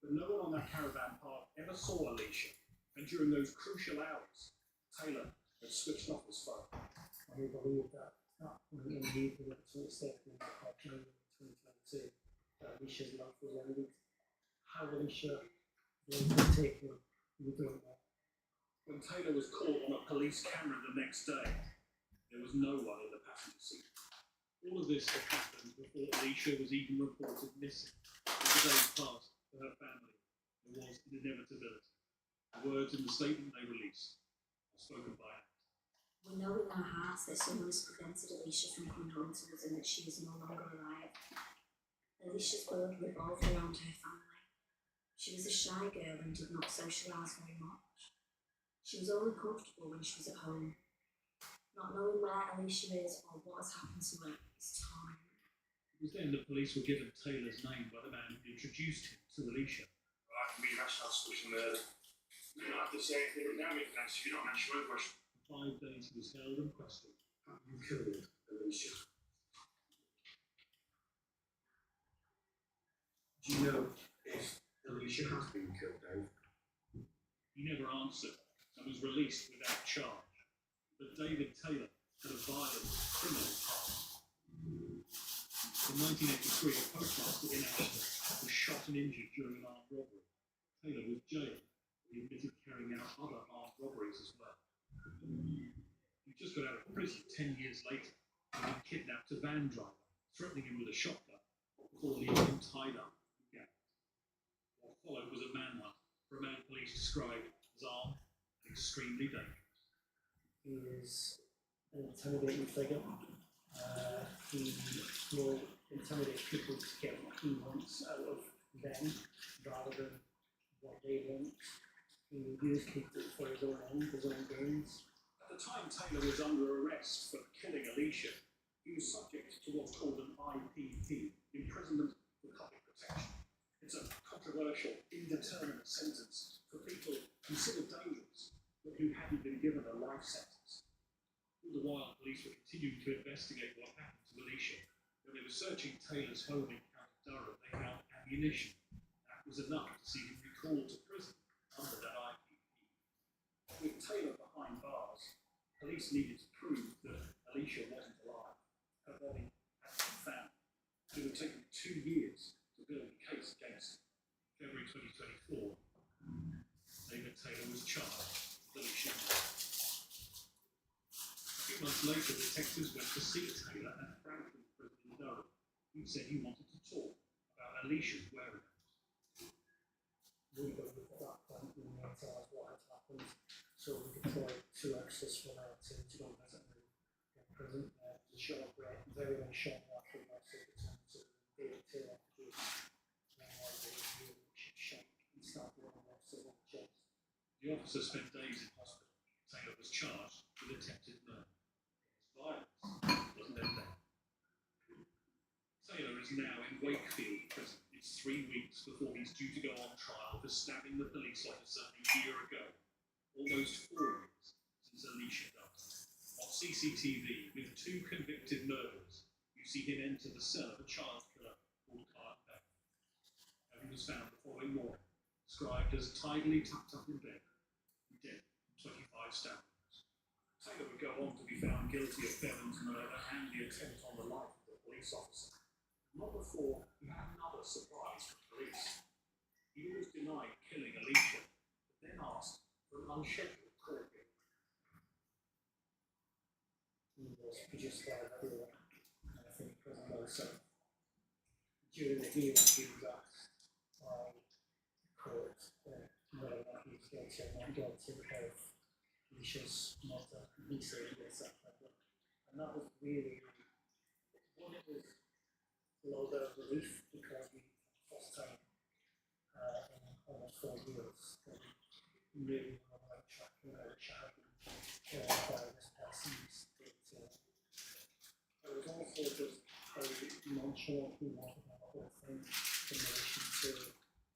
H: But no one on that caravan park ever saw Alicia, and during those crucial hours, Taylor had switched off his phone.
I: And we believe that in the evening of the 22nd of January 2022, that Alicia's life was ended. How Alicia was taken, we don't know.
H: When Taylor was caught on a police camera the next day, there was no one in the passenger seat. All of this had happened before Alicia was even reported missing. As the days passed for her family, there was an inevitability. The words in the statement they released are spoken by act.
J: We know in our hearts that someone has prevented Alicia from coming home to us and that she is no longer alive. Alicia's world revolved around her family. She was a shy girl and did not socialise very much. She was only comfortable when she was at home. Not knowing where Alicia is or what has happened to her is torn.
H: It was then the police were given Taylor's name by the man who introduced him to Alicia.
K: Well, I can be rash suspicion murder. You don't have to say anything now, if you're not mentioning one question.
H: For 5 days he was held and questioned.
L: Have you killed Alicia? Do you know if Alicia has been killed, Dave?
H: He never answered and was released without charge. But David Taylor had a violent criminal past. In 1983, a postmaster in Ashton was shot and injured during an armed robbery. Taylor was jailed. He admitted carrying out other armed robberies as well. He just got out of prison 10 years later and had kidnapped a van driver, threatening him with a shotgun before leaving him tied up and gagged. What followed was a manhunt for a man police described as armed and extremely dangerous.
I: He is an intimidating figure. He will intimidate people to get what he wants out of them rather than what they want. He will use people for his own end, his own gains.
H: At the time Taylor was under arrest for killing Alicia, he was subject to what's called an IPP, imprisonment for public protection. It's a controversial, indeterminate sentence for people considered dangerous, but who hadn't been given a life sentence. All the while, police were continuing to investigate what happened to Alicia. When they were searching Taylor's home in County Durham, they found ammunition. That was enough to see him recalled to prison under that IPP. With Taylor behind bars, police needed to prove that Alicia wasn't alive. Her body hadn't been found. It would take them 2 years to build a case against her. February 2024, David Taylor was charged with Alicia. A few months later, detectives went to see Taylor at Franklin Prison in Durham. He said he wanted to talk about Alicia's whereabouts.
I: We believe at that point we knew what had happened, so we deployed 2 extras for her to go visit her in prison. The short break, very short after the message returned to David Taylor to do shot and started on the civil chest.
H: The officer spent days in hospital. Taylor was charged with attempted murder. His violence wasn't ending. Taylor is now in Wakefield prison. It's 3 weeks before he's due to go on trial for stabbing the police officer a year ago. Almost 4 years since Alicia died. On CCTV, with 2 convicted murderers, you see him enter the cell of a child killer called Clark Beck. He was found the following morning, described as tidily tucked up in bed, dead from 25 stab wounds. Taylor would go on to be found guilty of Bevan's murder and the attempt on the life of the police officer. Not before he had another surprise from police. He always denied killing Alicia, but then asked for an unscheduled court hearing.
I: He was produced by a video, and I think prison also. During the hearing, he was asked by the court whether or not he was guilty or not guilty of Alicia's murder, and he said yes, definitely. And that was really, one, it was a little bit of relief because we, for the first time in almost 4 years, we really were on the right track with Alicia had been killed by this person's date. It was also just very nonchalant, we wanted to have a whole thing in relation to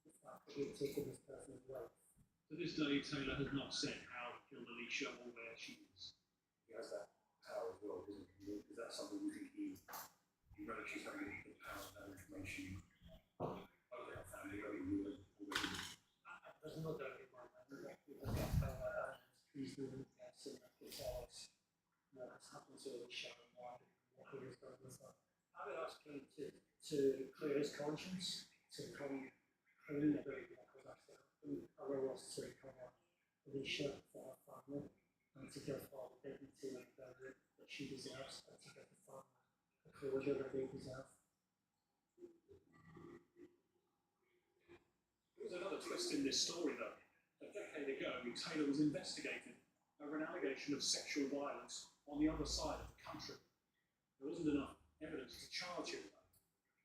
I: the fact that he had taken this person's life.
H: To this day, Taylor has not said how he killed Alicia or where she is.
A: He has that power as well, doesn't he? Is that something you think he relishes having the power of that information over that family, over you already?
I: There's no doubt in my mind that he has that power, and he's the only person that can tell us what has happened to Alicia and what he has done with her. I would ask him to clear his conscience, to come clean about what has actually happened, allow us to recover Alicia for her family, and to give her the dignity and value that she deserves, and to give the family the closure that they deserve.
H: There was another twist in this story, though. A decade ago, Taylor was investigated over an allegation of sexual violence on the other side of the country. There wasn't enough evidence to charge him, though,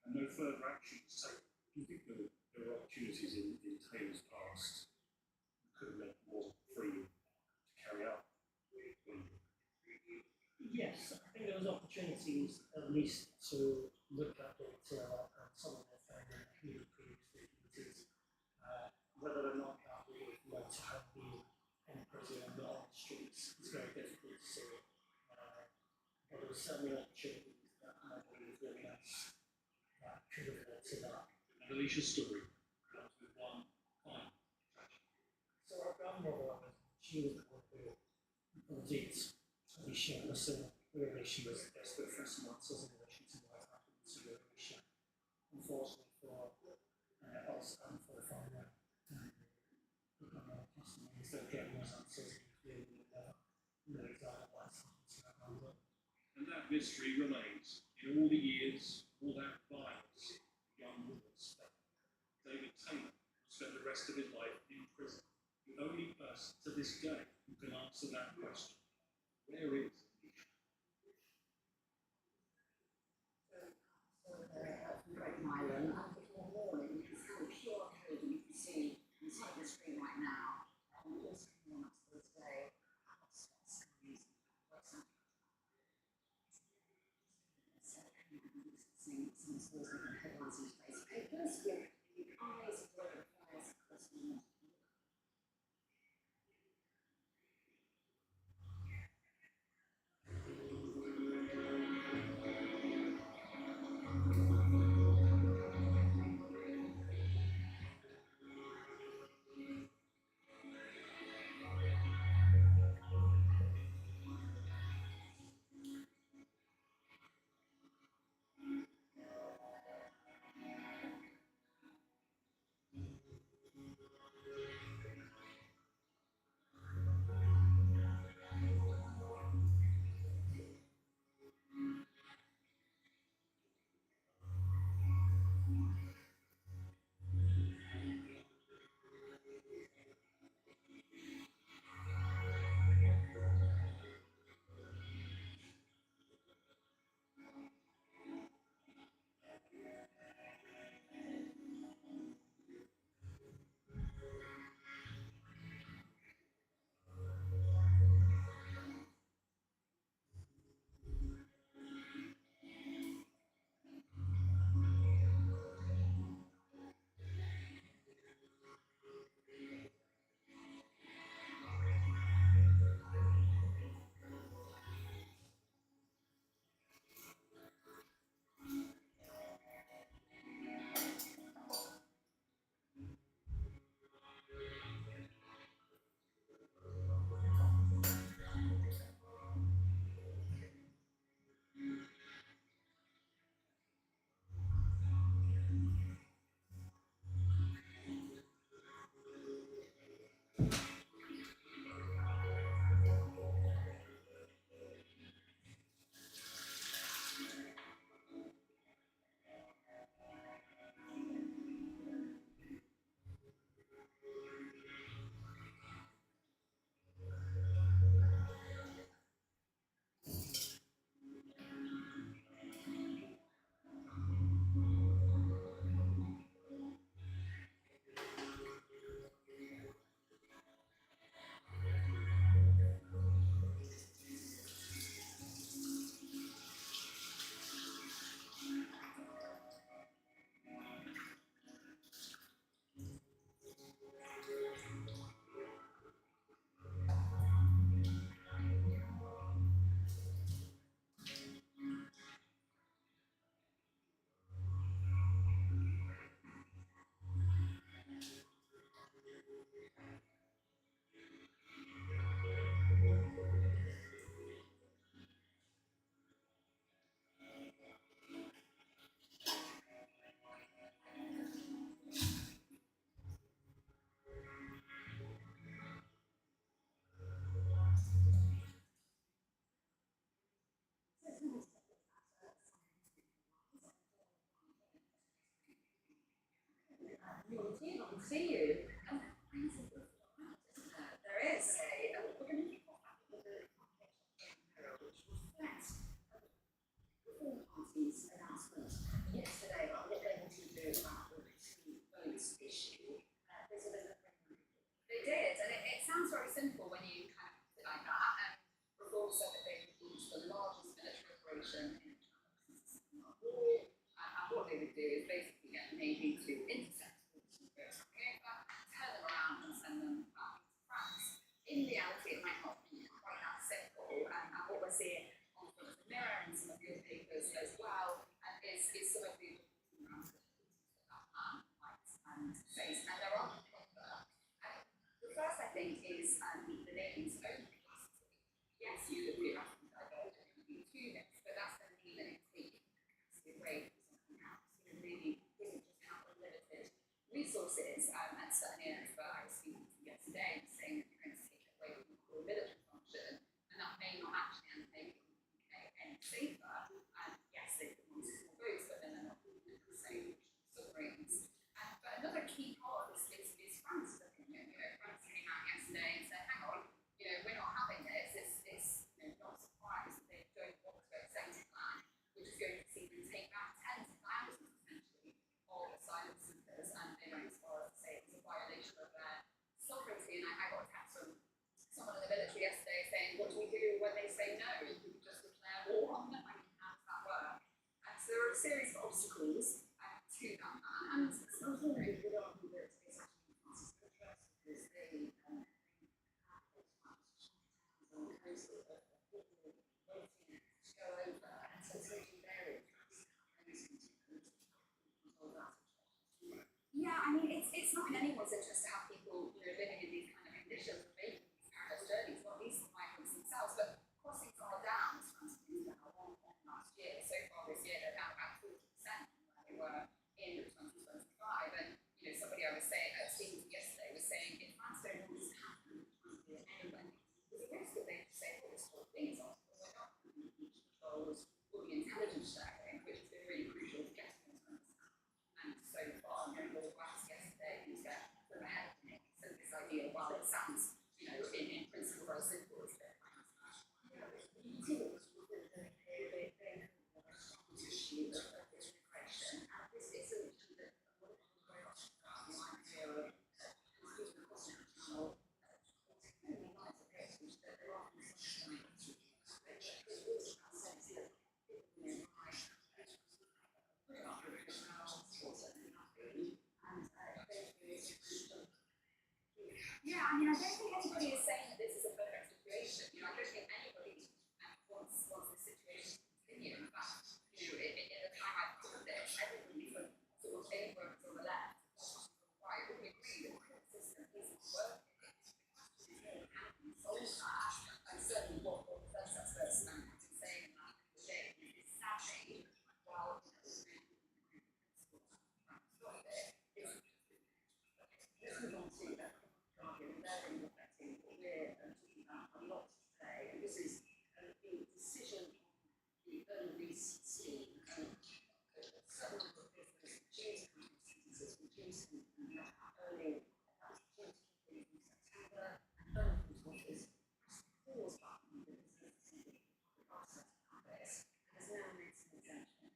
H: and no further action was taken.
A: Do you think there were opportunities in Taylor's past that could have made more free to carry out?
I: Yes, I think there was opportunities at least to look at it and some of the things that he had previously committed. Whether or not that would have led to him being in prison and not on the streets is very difficult to say. But there were certainly opportunities that I believe were less that could have led to that.
H: And Alicia's story comes with one final tragedy.
I: So our grandmother, she was the one who indeed Alicia was really she was desperate for some answers in relation to what happened to Alicia. Unfortunately for us and for the family, instead of getting those answers, we never really got what happened to her grandmother.
H: And that mystery remains in all the years, all that violence, the young woman's fate. David Taylor will spend the rest of his life in prison, the only person to this day who can answer that question.
N: community, and I can see you. And there is we're going to kick off with the which reflects reform party's announcement yesterday about what they want to do about the two votes issue. They did, and it sounds very simple when you kind of put it like that. Reform said that they would launch the largest military operation in China since the Second World War, and what they would do is basically get the Navy to intercept boats coming over, turn them around, and send them back to France. In reality, it might not be quite that simple, and what we're seeing on the Mirror and some of your papers as well, is some of the around that plan might face, and there are the first, I think, is the Navy's own capacity. Yes, you could theoretically divulge it could be 2 units, but that's going to mean that it's taking capacity away from something else. The Navy doesn't just have unlimited resources, and certainly an expert I was speaking to yesterday was saying that you're going to take it away from the core military function, and that may not actually end up making the UK any safer. Yes, they could want small boats, but then they're not going to the same submarines. But another key part of this is France's opinion. France came out yesterday and said, hang on, we're not having this. It's not a surprise that they don't want to accept a plan, which is going to see them take back tens of thousands, essentially, of asylum seekers, and they went as far as to say it's a violation of their sovereignty. And I got a text from someone in the military yesterday saying, what do we do when they say no? You can just declare war on them. How does that work? And so there are a series of obstacles to that plan, and some people would argue that it's actually in France's interest because they have on the coast of waiting to go over, and so it's really varied. Yeah, I mean, it's not in anyone's interest to have people, living in these kind of conditions and making these perilous journeys, not least the migrants themselves, but crossings are down, as France is now, on last year. So far this year, they're down about 40% from where they were in 2025, and somebody I was speaking to yesterday was saying if France don't want this to happen anyway, there's a risk that they just say, well, this whole thing is off, we're not going to beach patrols or the intelligence sharing, which has been really crucial to get them to understand. And so far, the last yesterday is that from ahead of me, so this idea, while it sounds, in principle very simple, is that issue of this regression, and this is an issue that a lot of people very much about the idea of constitutional only nice approach, which there are some it is that sense that people put up with themselves or certainly happy, and yeah, I mean, I don't think anybody is saying that this is a perfect situation. I don't think anybody wants the situation to continue. In fact, in the time I've covered this, everybody from sort of Abrams on the left, right, all agree that the court system isn't working. The question is, how can we solve that? And certainly what the defence experts have been saying that today is sadly, while let's move on to Guardian. They're reflecting what we're talking about a lot today, and this is the decision on the early release scheme. Several of the business reduced sentences, reduced early, that was due to complete in September, and early resources pressed the pause button with the public access to this, and has now made some exemptions.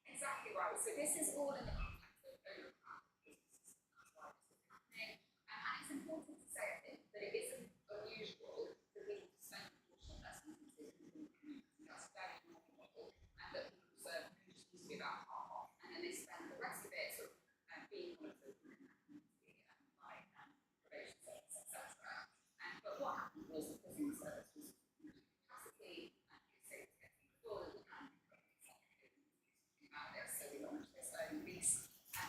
N: Exactly right. So this is all in the context of overcrowded businesses. That's why this is happening. And it's important to say, I think, that it isn't unusual for people to spend a portion of their sentences in the community. That's very normal, and that people serve just used to be about half, and then they spend the rest of it sort of being monitored in that community by probation service, etc. But what happened was the prison service was capacity, and it was full, and about this, so we launched this early release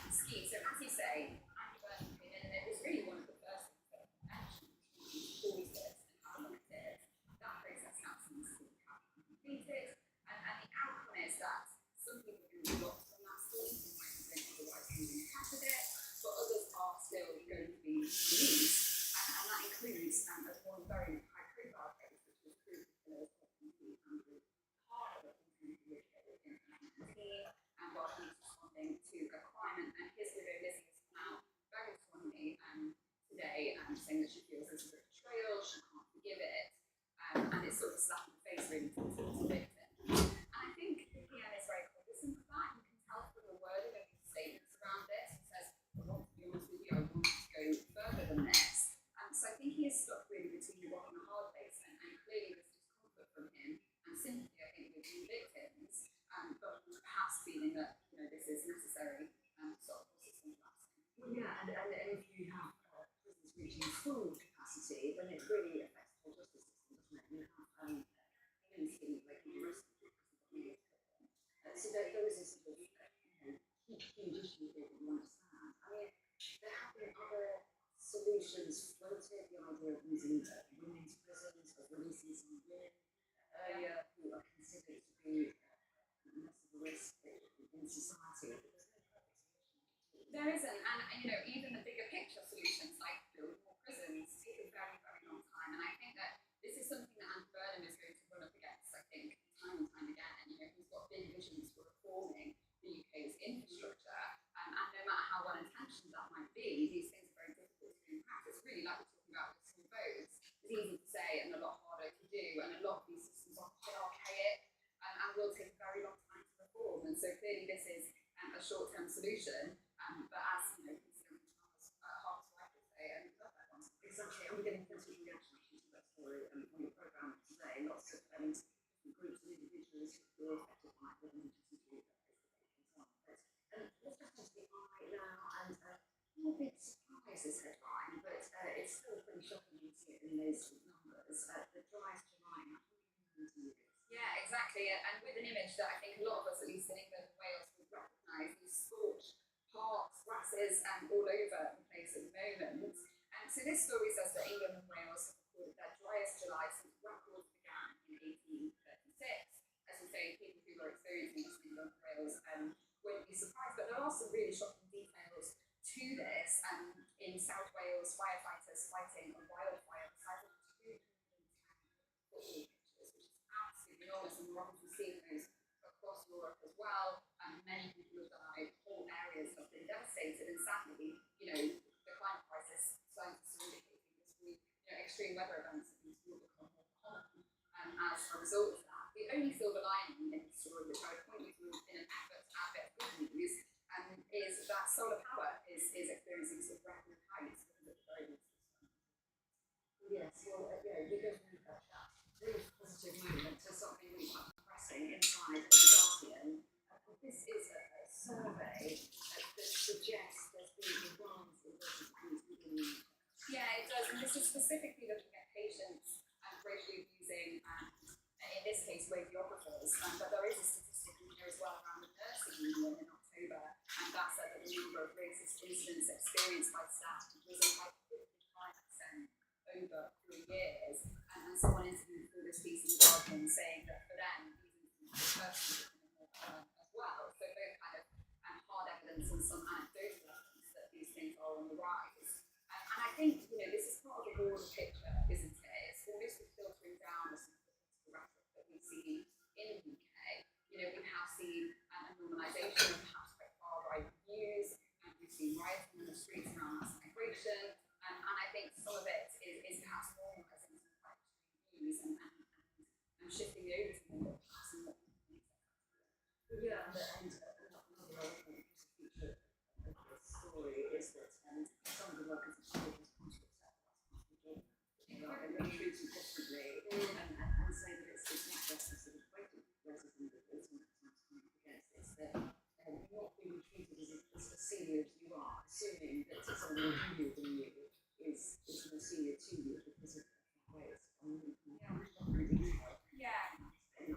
N: scheme. So as you say, Andy Burnham came in, and it was really one of the first things that mentioned all this and have a look at it. That process now seems to have been completed, and the outcome is that some people are going to be locked from that scheme who might have been otherwise being tested it, but others are still going to be released, and that includes as one very high profile case, which was proved killers of Andrew Carter, who was in 2019, and while he was responding to a crime, and his widow Lizzie has come out
D: solutions floated the idea of using women's prisons, of releasing some women earlier who are considered to be less of a risk in society.
M: There isn't, and even the bigger picture solutions like build more prisons take a very, very long time. And I think that this is something that Andy Burnham is going to run up against, I think, time and time again. He's got big visions for reforming the UK's infrastructure, and no matter how well intentioned that might be, these things are very difficult to do in practice. Really, like we're talking about with small boats, it's easy to say and a lot harder to do, and a lot of these systems are quite archaic and will take a very long time to reform. And so clearly this is a short-term solution, but as Harv's wife would say, and perfect one.
D: Exactly, and we're getting plenty of reaction to that story on the programme today. Lots of groups and individuals who are affected by it, and just do let's just to the eye now, and I'm a bit surprised this headline, but it's still pretty shocking to see it in those numbers. The driest July in 190 years.
M: Yeah, exactly, and with an image that I think a lot of us, at least in England and Wales, would recognise, these scorched parks, grasses, all over the place at the moment. And so this story says that England and Wales have recorded their driest July since records began in 1836. As we say, people who are experiencing this in England and Wales won't be surprised, but there are some really shocking details to this. In South Wales, firefighters fighting a wildfire the size of 210 football pitches, which is absolutely enormous, and we're obviously seeing those across Europe as well. Many people have died, whole areas have been devastated, and sadly, the climate crisis, scientists are indicating this week, extreme weather events will become more common as a result of that. The only silver lining in the story, which I would point you to in an effort to add a bit of good news, is that solar power is experiencing some record heights because of the very good system.
D: Yes, well, we're going to move that really positive movement to something really quite depressing inside The Guardian. This is a survey that suggests there's been a rise in versus abuse within the UK.
M: Yeah, it does, and this is specifically looking at patients racially abusing, in this case, radiographers, but there is a statistic in here as well around the nursing union in October, and that said that the number of racist incidents experienced by staff has risen by 55% over 3 years, and someone interviewed for this piece in The Guardian saying that for them, these incidents are personally becoming more common as well. So both kind of hard evidence and some anecdotal evidence that these things are on the rise. And I think, this is part of the broader picture, isn't it? It's almost filtering down some of the political rhetoric that we see in the UK. We have seen a normalisation of perhaps quite far-right views, and we've seen rioting in the streets around mass migration, and I think some of it is perhaps normalising some quite extreme views and shifting it over to more perhaps more.
D: Yeah, and another element, feature of this story is that some of the workers have taken responsibility for and they're treated differently, and say that it's not just a sort of racism that is sometimes coming up against, it's that not being treated as senior as you are, assuming that someone junior than you is more senior to you because of ways.
M: Yeah. And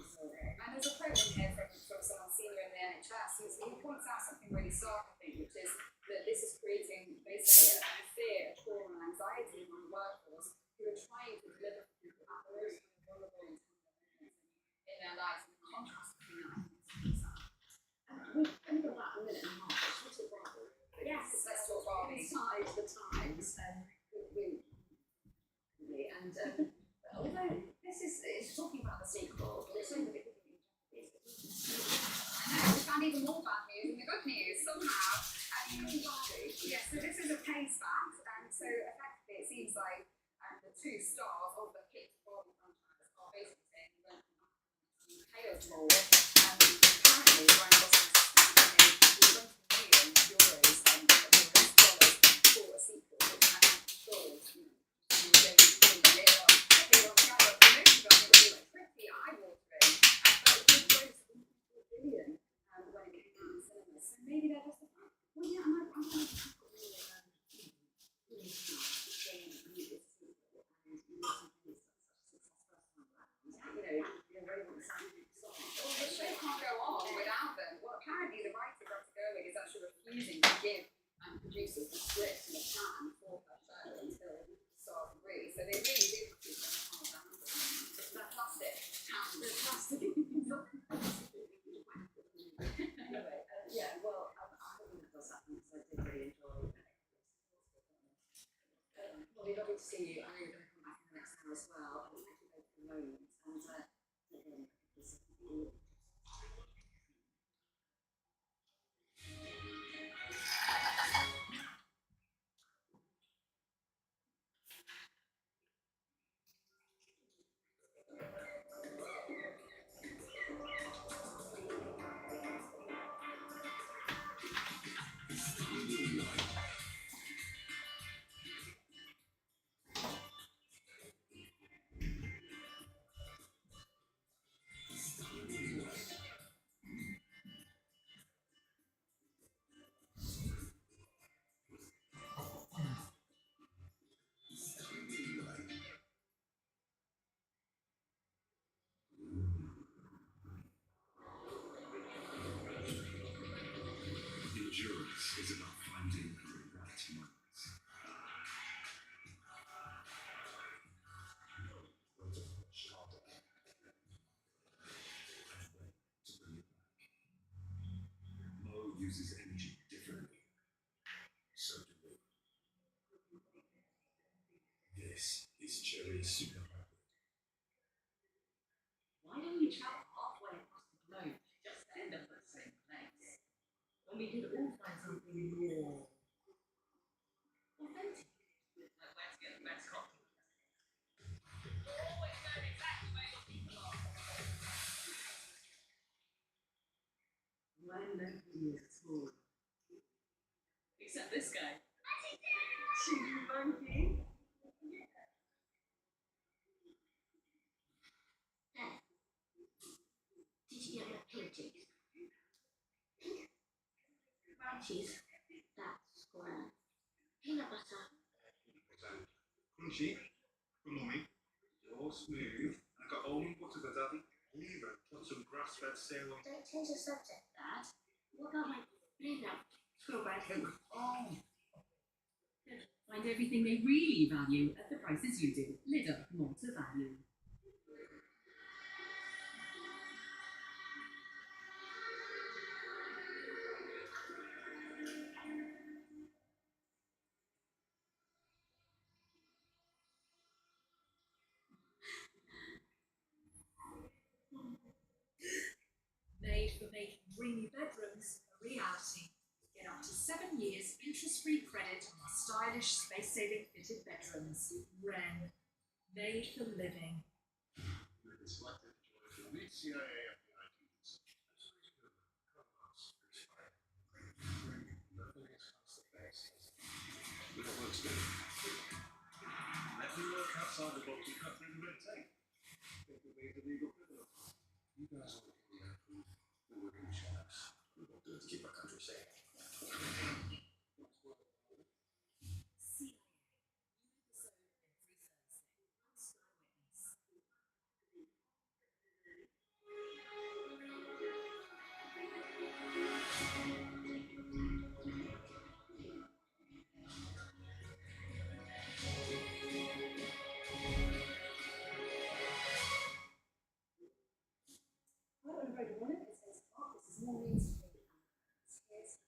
M: there's a quote in here from someone senior in the NHS who points out something really stark, I think, which is that this is creating, they say, a fear, trauma, and anxiety among workforce who are trying to deliver for people at the most vulnerable and tender moments in their lives, in contrast between that and
D: we've only got about a minute and a half. Let's talk Barbie.
M: Yes, let's talk Barbie.
D: Inside the Times, although this is talking about the sequel, but it's saying that it could be in jeopardy.
M: I know, we found even more bad news in the good news somehow. Yeah, so this is a case fact, and so effectively it seems like the two stars of the hit Barbie franchise are basically saying we won't come back to chaos more. Apparently, Ryan Gosling's $20 million for a sequel, which I'm not sure is, pretty eye-watering, but it did gross $1.4 billion when it came out in cinemas. So maybe they're just well, yeah, I'm going to the show can't go on without them. Well, apparently the writer, Greta Gerwig, is actually refusing to give producers the script and the plan for her show.
N: see you. I know you're going to come back in the next hour as well. And thank you both for the moment. And again, it was really
K: Endurance is about finding the right moments.
A: When to push harder and when to bring it back. Mo uses energy differently. So do we. This is Cherry Super Hybrid.
N: Why don't we travel halfway across the globe just to end up at the same place? When we could all find something more authentic. Like where to get the best coffee. Always know exactly where your people are. When nobody is at all. Except this guy. Cheeky monkey.
J: Did you get that painting? Brown cheese. That's square. Peanut butter.
K: Crunchy, crumbly, all smooth. I got almond butter for daddy. I'll even put some grass-fed sirloin.
J: Don't change the subject, Dad. What about my peanut? Go back home. Oh.
N: Find everything they really value at the prices you do. Lidl, more to value.
P: Made for making dreamy bedrooms a reality. Get up to 7 years interest-free credit on our stylish, space-saving fitted bedrooms. Wren. Made for living.
K: CIA
A: We've got work to do.
H: Let me work outside the box and cut through the red tape. Think of me as a legal criminal.
A: You guys want to give me a proof that we're in shadows. We've got to do it to keep our country safe.
P: CIA. New episode every Thursday on Sky Witness.
N: Hello and very good morning. It's 8 o'clock. This is Mornings with Here's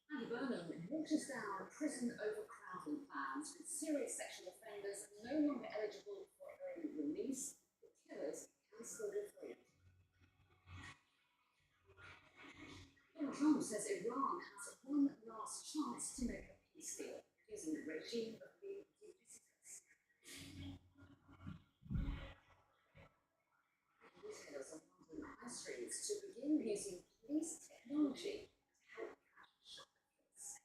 N: Andy Burnham waters down prison overcrowding plans with serious sexual offenders no longer eligible for early release, but killers can still be free. Donald Trump says Iran has one last chance to make a peace deal using the regime of being duplicitous. Retailers on London high streets to begin using police technology to help catch shoplifters.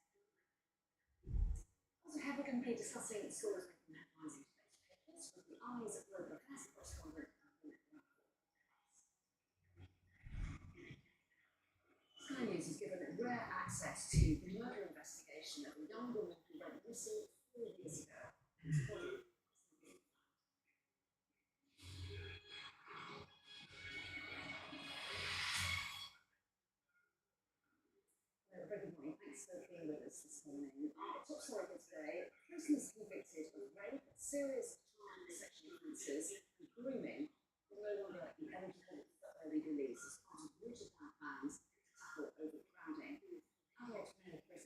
N: Also, have we going to be discussing stories making headlines in today's papers with the eyes of global affairs correspondent Sky News has given rare access to the murder investigation of a young woman who went missing 4 years ago. Whose body very good morning. Thanks for being with us this morning. Our top story for today: prisoners convicted of rape, serious child sexual offences, and grooming will no longer be eligible for early release as part of watered down plans to tackle overcrowding. Adult male prisoners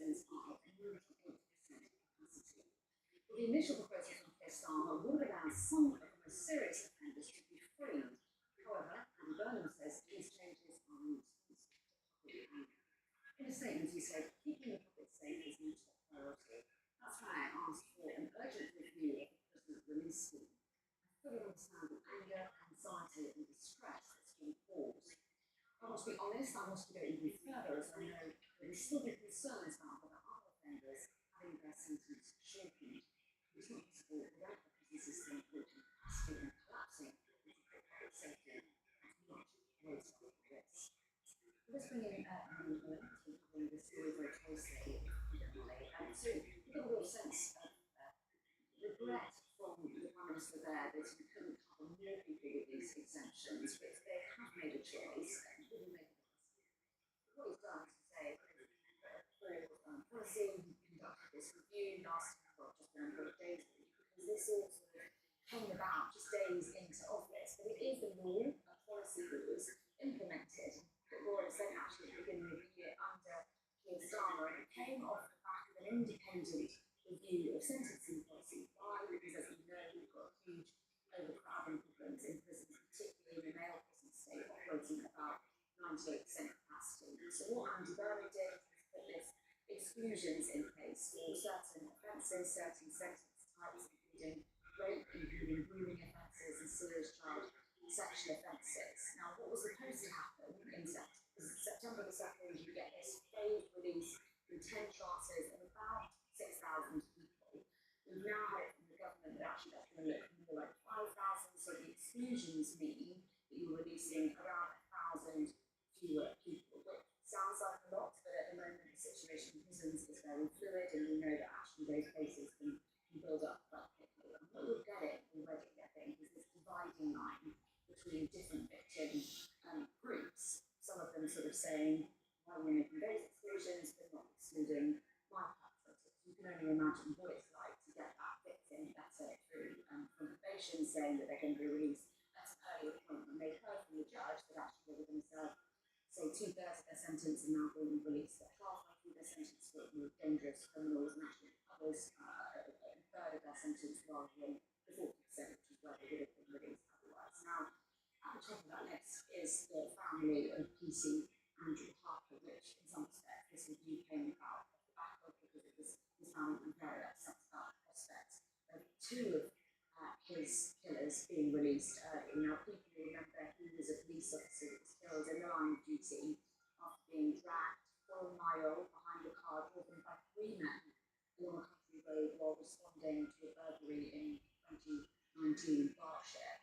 D: The initial proposal from Keir Starmer would have allowed some of the most serious offenders to be freed. However, Andy Burnham says these changes are in response to public anger. In a statement, he said, keeping the public safe is my top priority. That's why I asked for an urgent review of the prisoner release scheme. I fully understand the anger, anxiety, and distress that's been caused. I want to be honest, I want to go even further, as I know there will still be concerns about whether other offenders having their sentence shortened. It's not possible without the prison system which is capacity and collapsing to put public safety at much greater risk. Let's bring in Helen Owen to bring this story very closely, and to give a real sense of regret from the Prime Minister there that he couldn't cover more people with these exemptions, but they have made a choice and wouldn't make it. What he's done is to say, for policy, he conducted this review last just a number of days ago, because this all sort of came about just days into office, but it is the law, a policy that was implemented, that Laura said actually at the beginning of the year under Keir Starmer, and it came off the back of an independent review of sentencing policy. Why? Because as we know, we've got huge overcrowding problems in prisons, particularly in the male prison state, operating at about 98% capacity. So what Andy Burnham did was put this exclusions in place for certain offences, certain sentence types, including rape, including grooming offences, and serious child sexual offences. Now, what was supposed to happen in September the 2nd, you get this phased release in 10 tranches of about 6,000 people. We've now had it from the government that actually that's going to look more like 5,000, so the exclusions mean that you're releasing around 1,000 fewer people, which sounds like a lot, but at the moment the situation in prisons is very fluid, and we know that actually those places can build up quite quickly. And what we're getting already, I think, is this dividing line between different victim groups. Some of them sort of saying, why are we making those exclusions, but not excluding my perpetrators? You can only imagine what it's like to get that victim better through probation, saying that they're going to be released at an earlier point when they've heard from the judge that actually they were going to serve, say, 2/3 of their sentence and now being released at halfway through their sentence for more dangerous criminals, and actually others a third of their sentence rather than the 40%, which is where they would have been released otherwise. Now, at the top of that list is the family of PC Andrew Harper, which in some respects this review came about off the back of, because it was his family and very upset about the prospect of two of his killers being released early. Now, people remember he was a police officer that was killed in the line of duty after being dragged for a mile behind a car driven by 3 men along a country road while responding to a burglary in 2019 in Berkshire.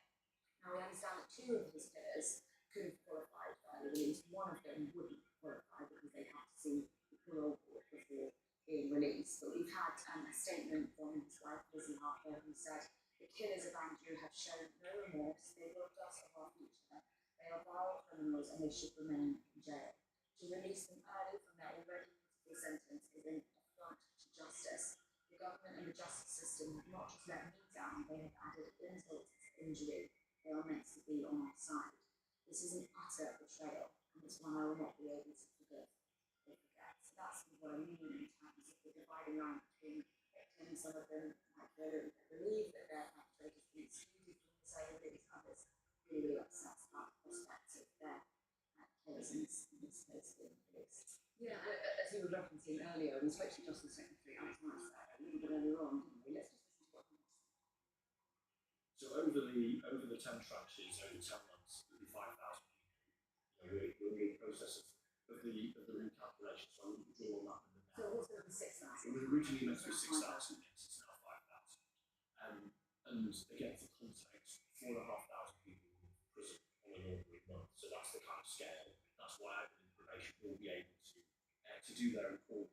D: Now, we understand that 2 of his killers could have qualified for early release. One of them wouldn't qualify because they had to see the parole board before being released. But we've had a statement from his wife, Lizzie Harper, who said, the killers of Andrew have shown no remorse. They robbed us of our future. They are vile criminals and they should remain in jail. To release them early from their already critical sentence is an affront to justice. The government and the justice system have not just let me down, they have added insult to injury. They are meant to be on our side. This is an utter betrayal, and it's one I will not be able to forgive or forget. So that's what I mean in terms of the dividing line between victims. Some of them might believe that their perpetrators can be excluded from the same release. Others really upset about the prospect of their killers in this case being released. Yeah, as you were referencing earlier, we spoke to Justice Secretary Alex Morris a little bit earlier on, didn't we? Let's just listen to what he said.
L: So over the 10 tranches, over 10 months, it'll be 5,000 people. We're in the process of the recalculation, so I wouldn't draw on that number now.
D: So what's going to be 6,000?
L: It was originally meant to be 6,000, yes, it's now 5,000. And again, for context, 4,500 people in prison on an ordinary month. So that's the kind of scale. That's why I believe probation will be able to do their important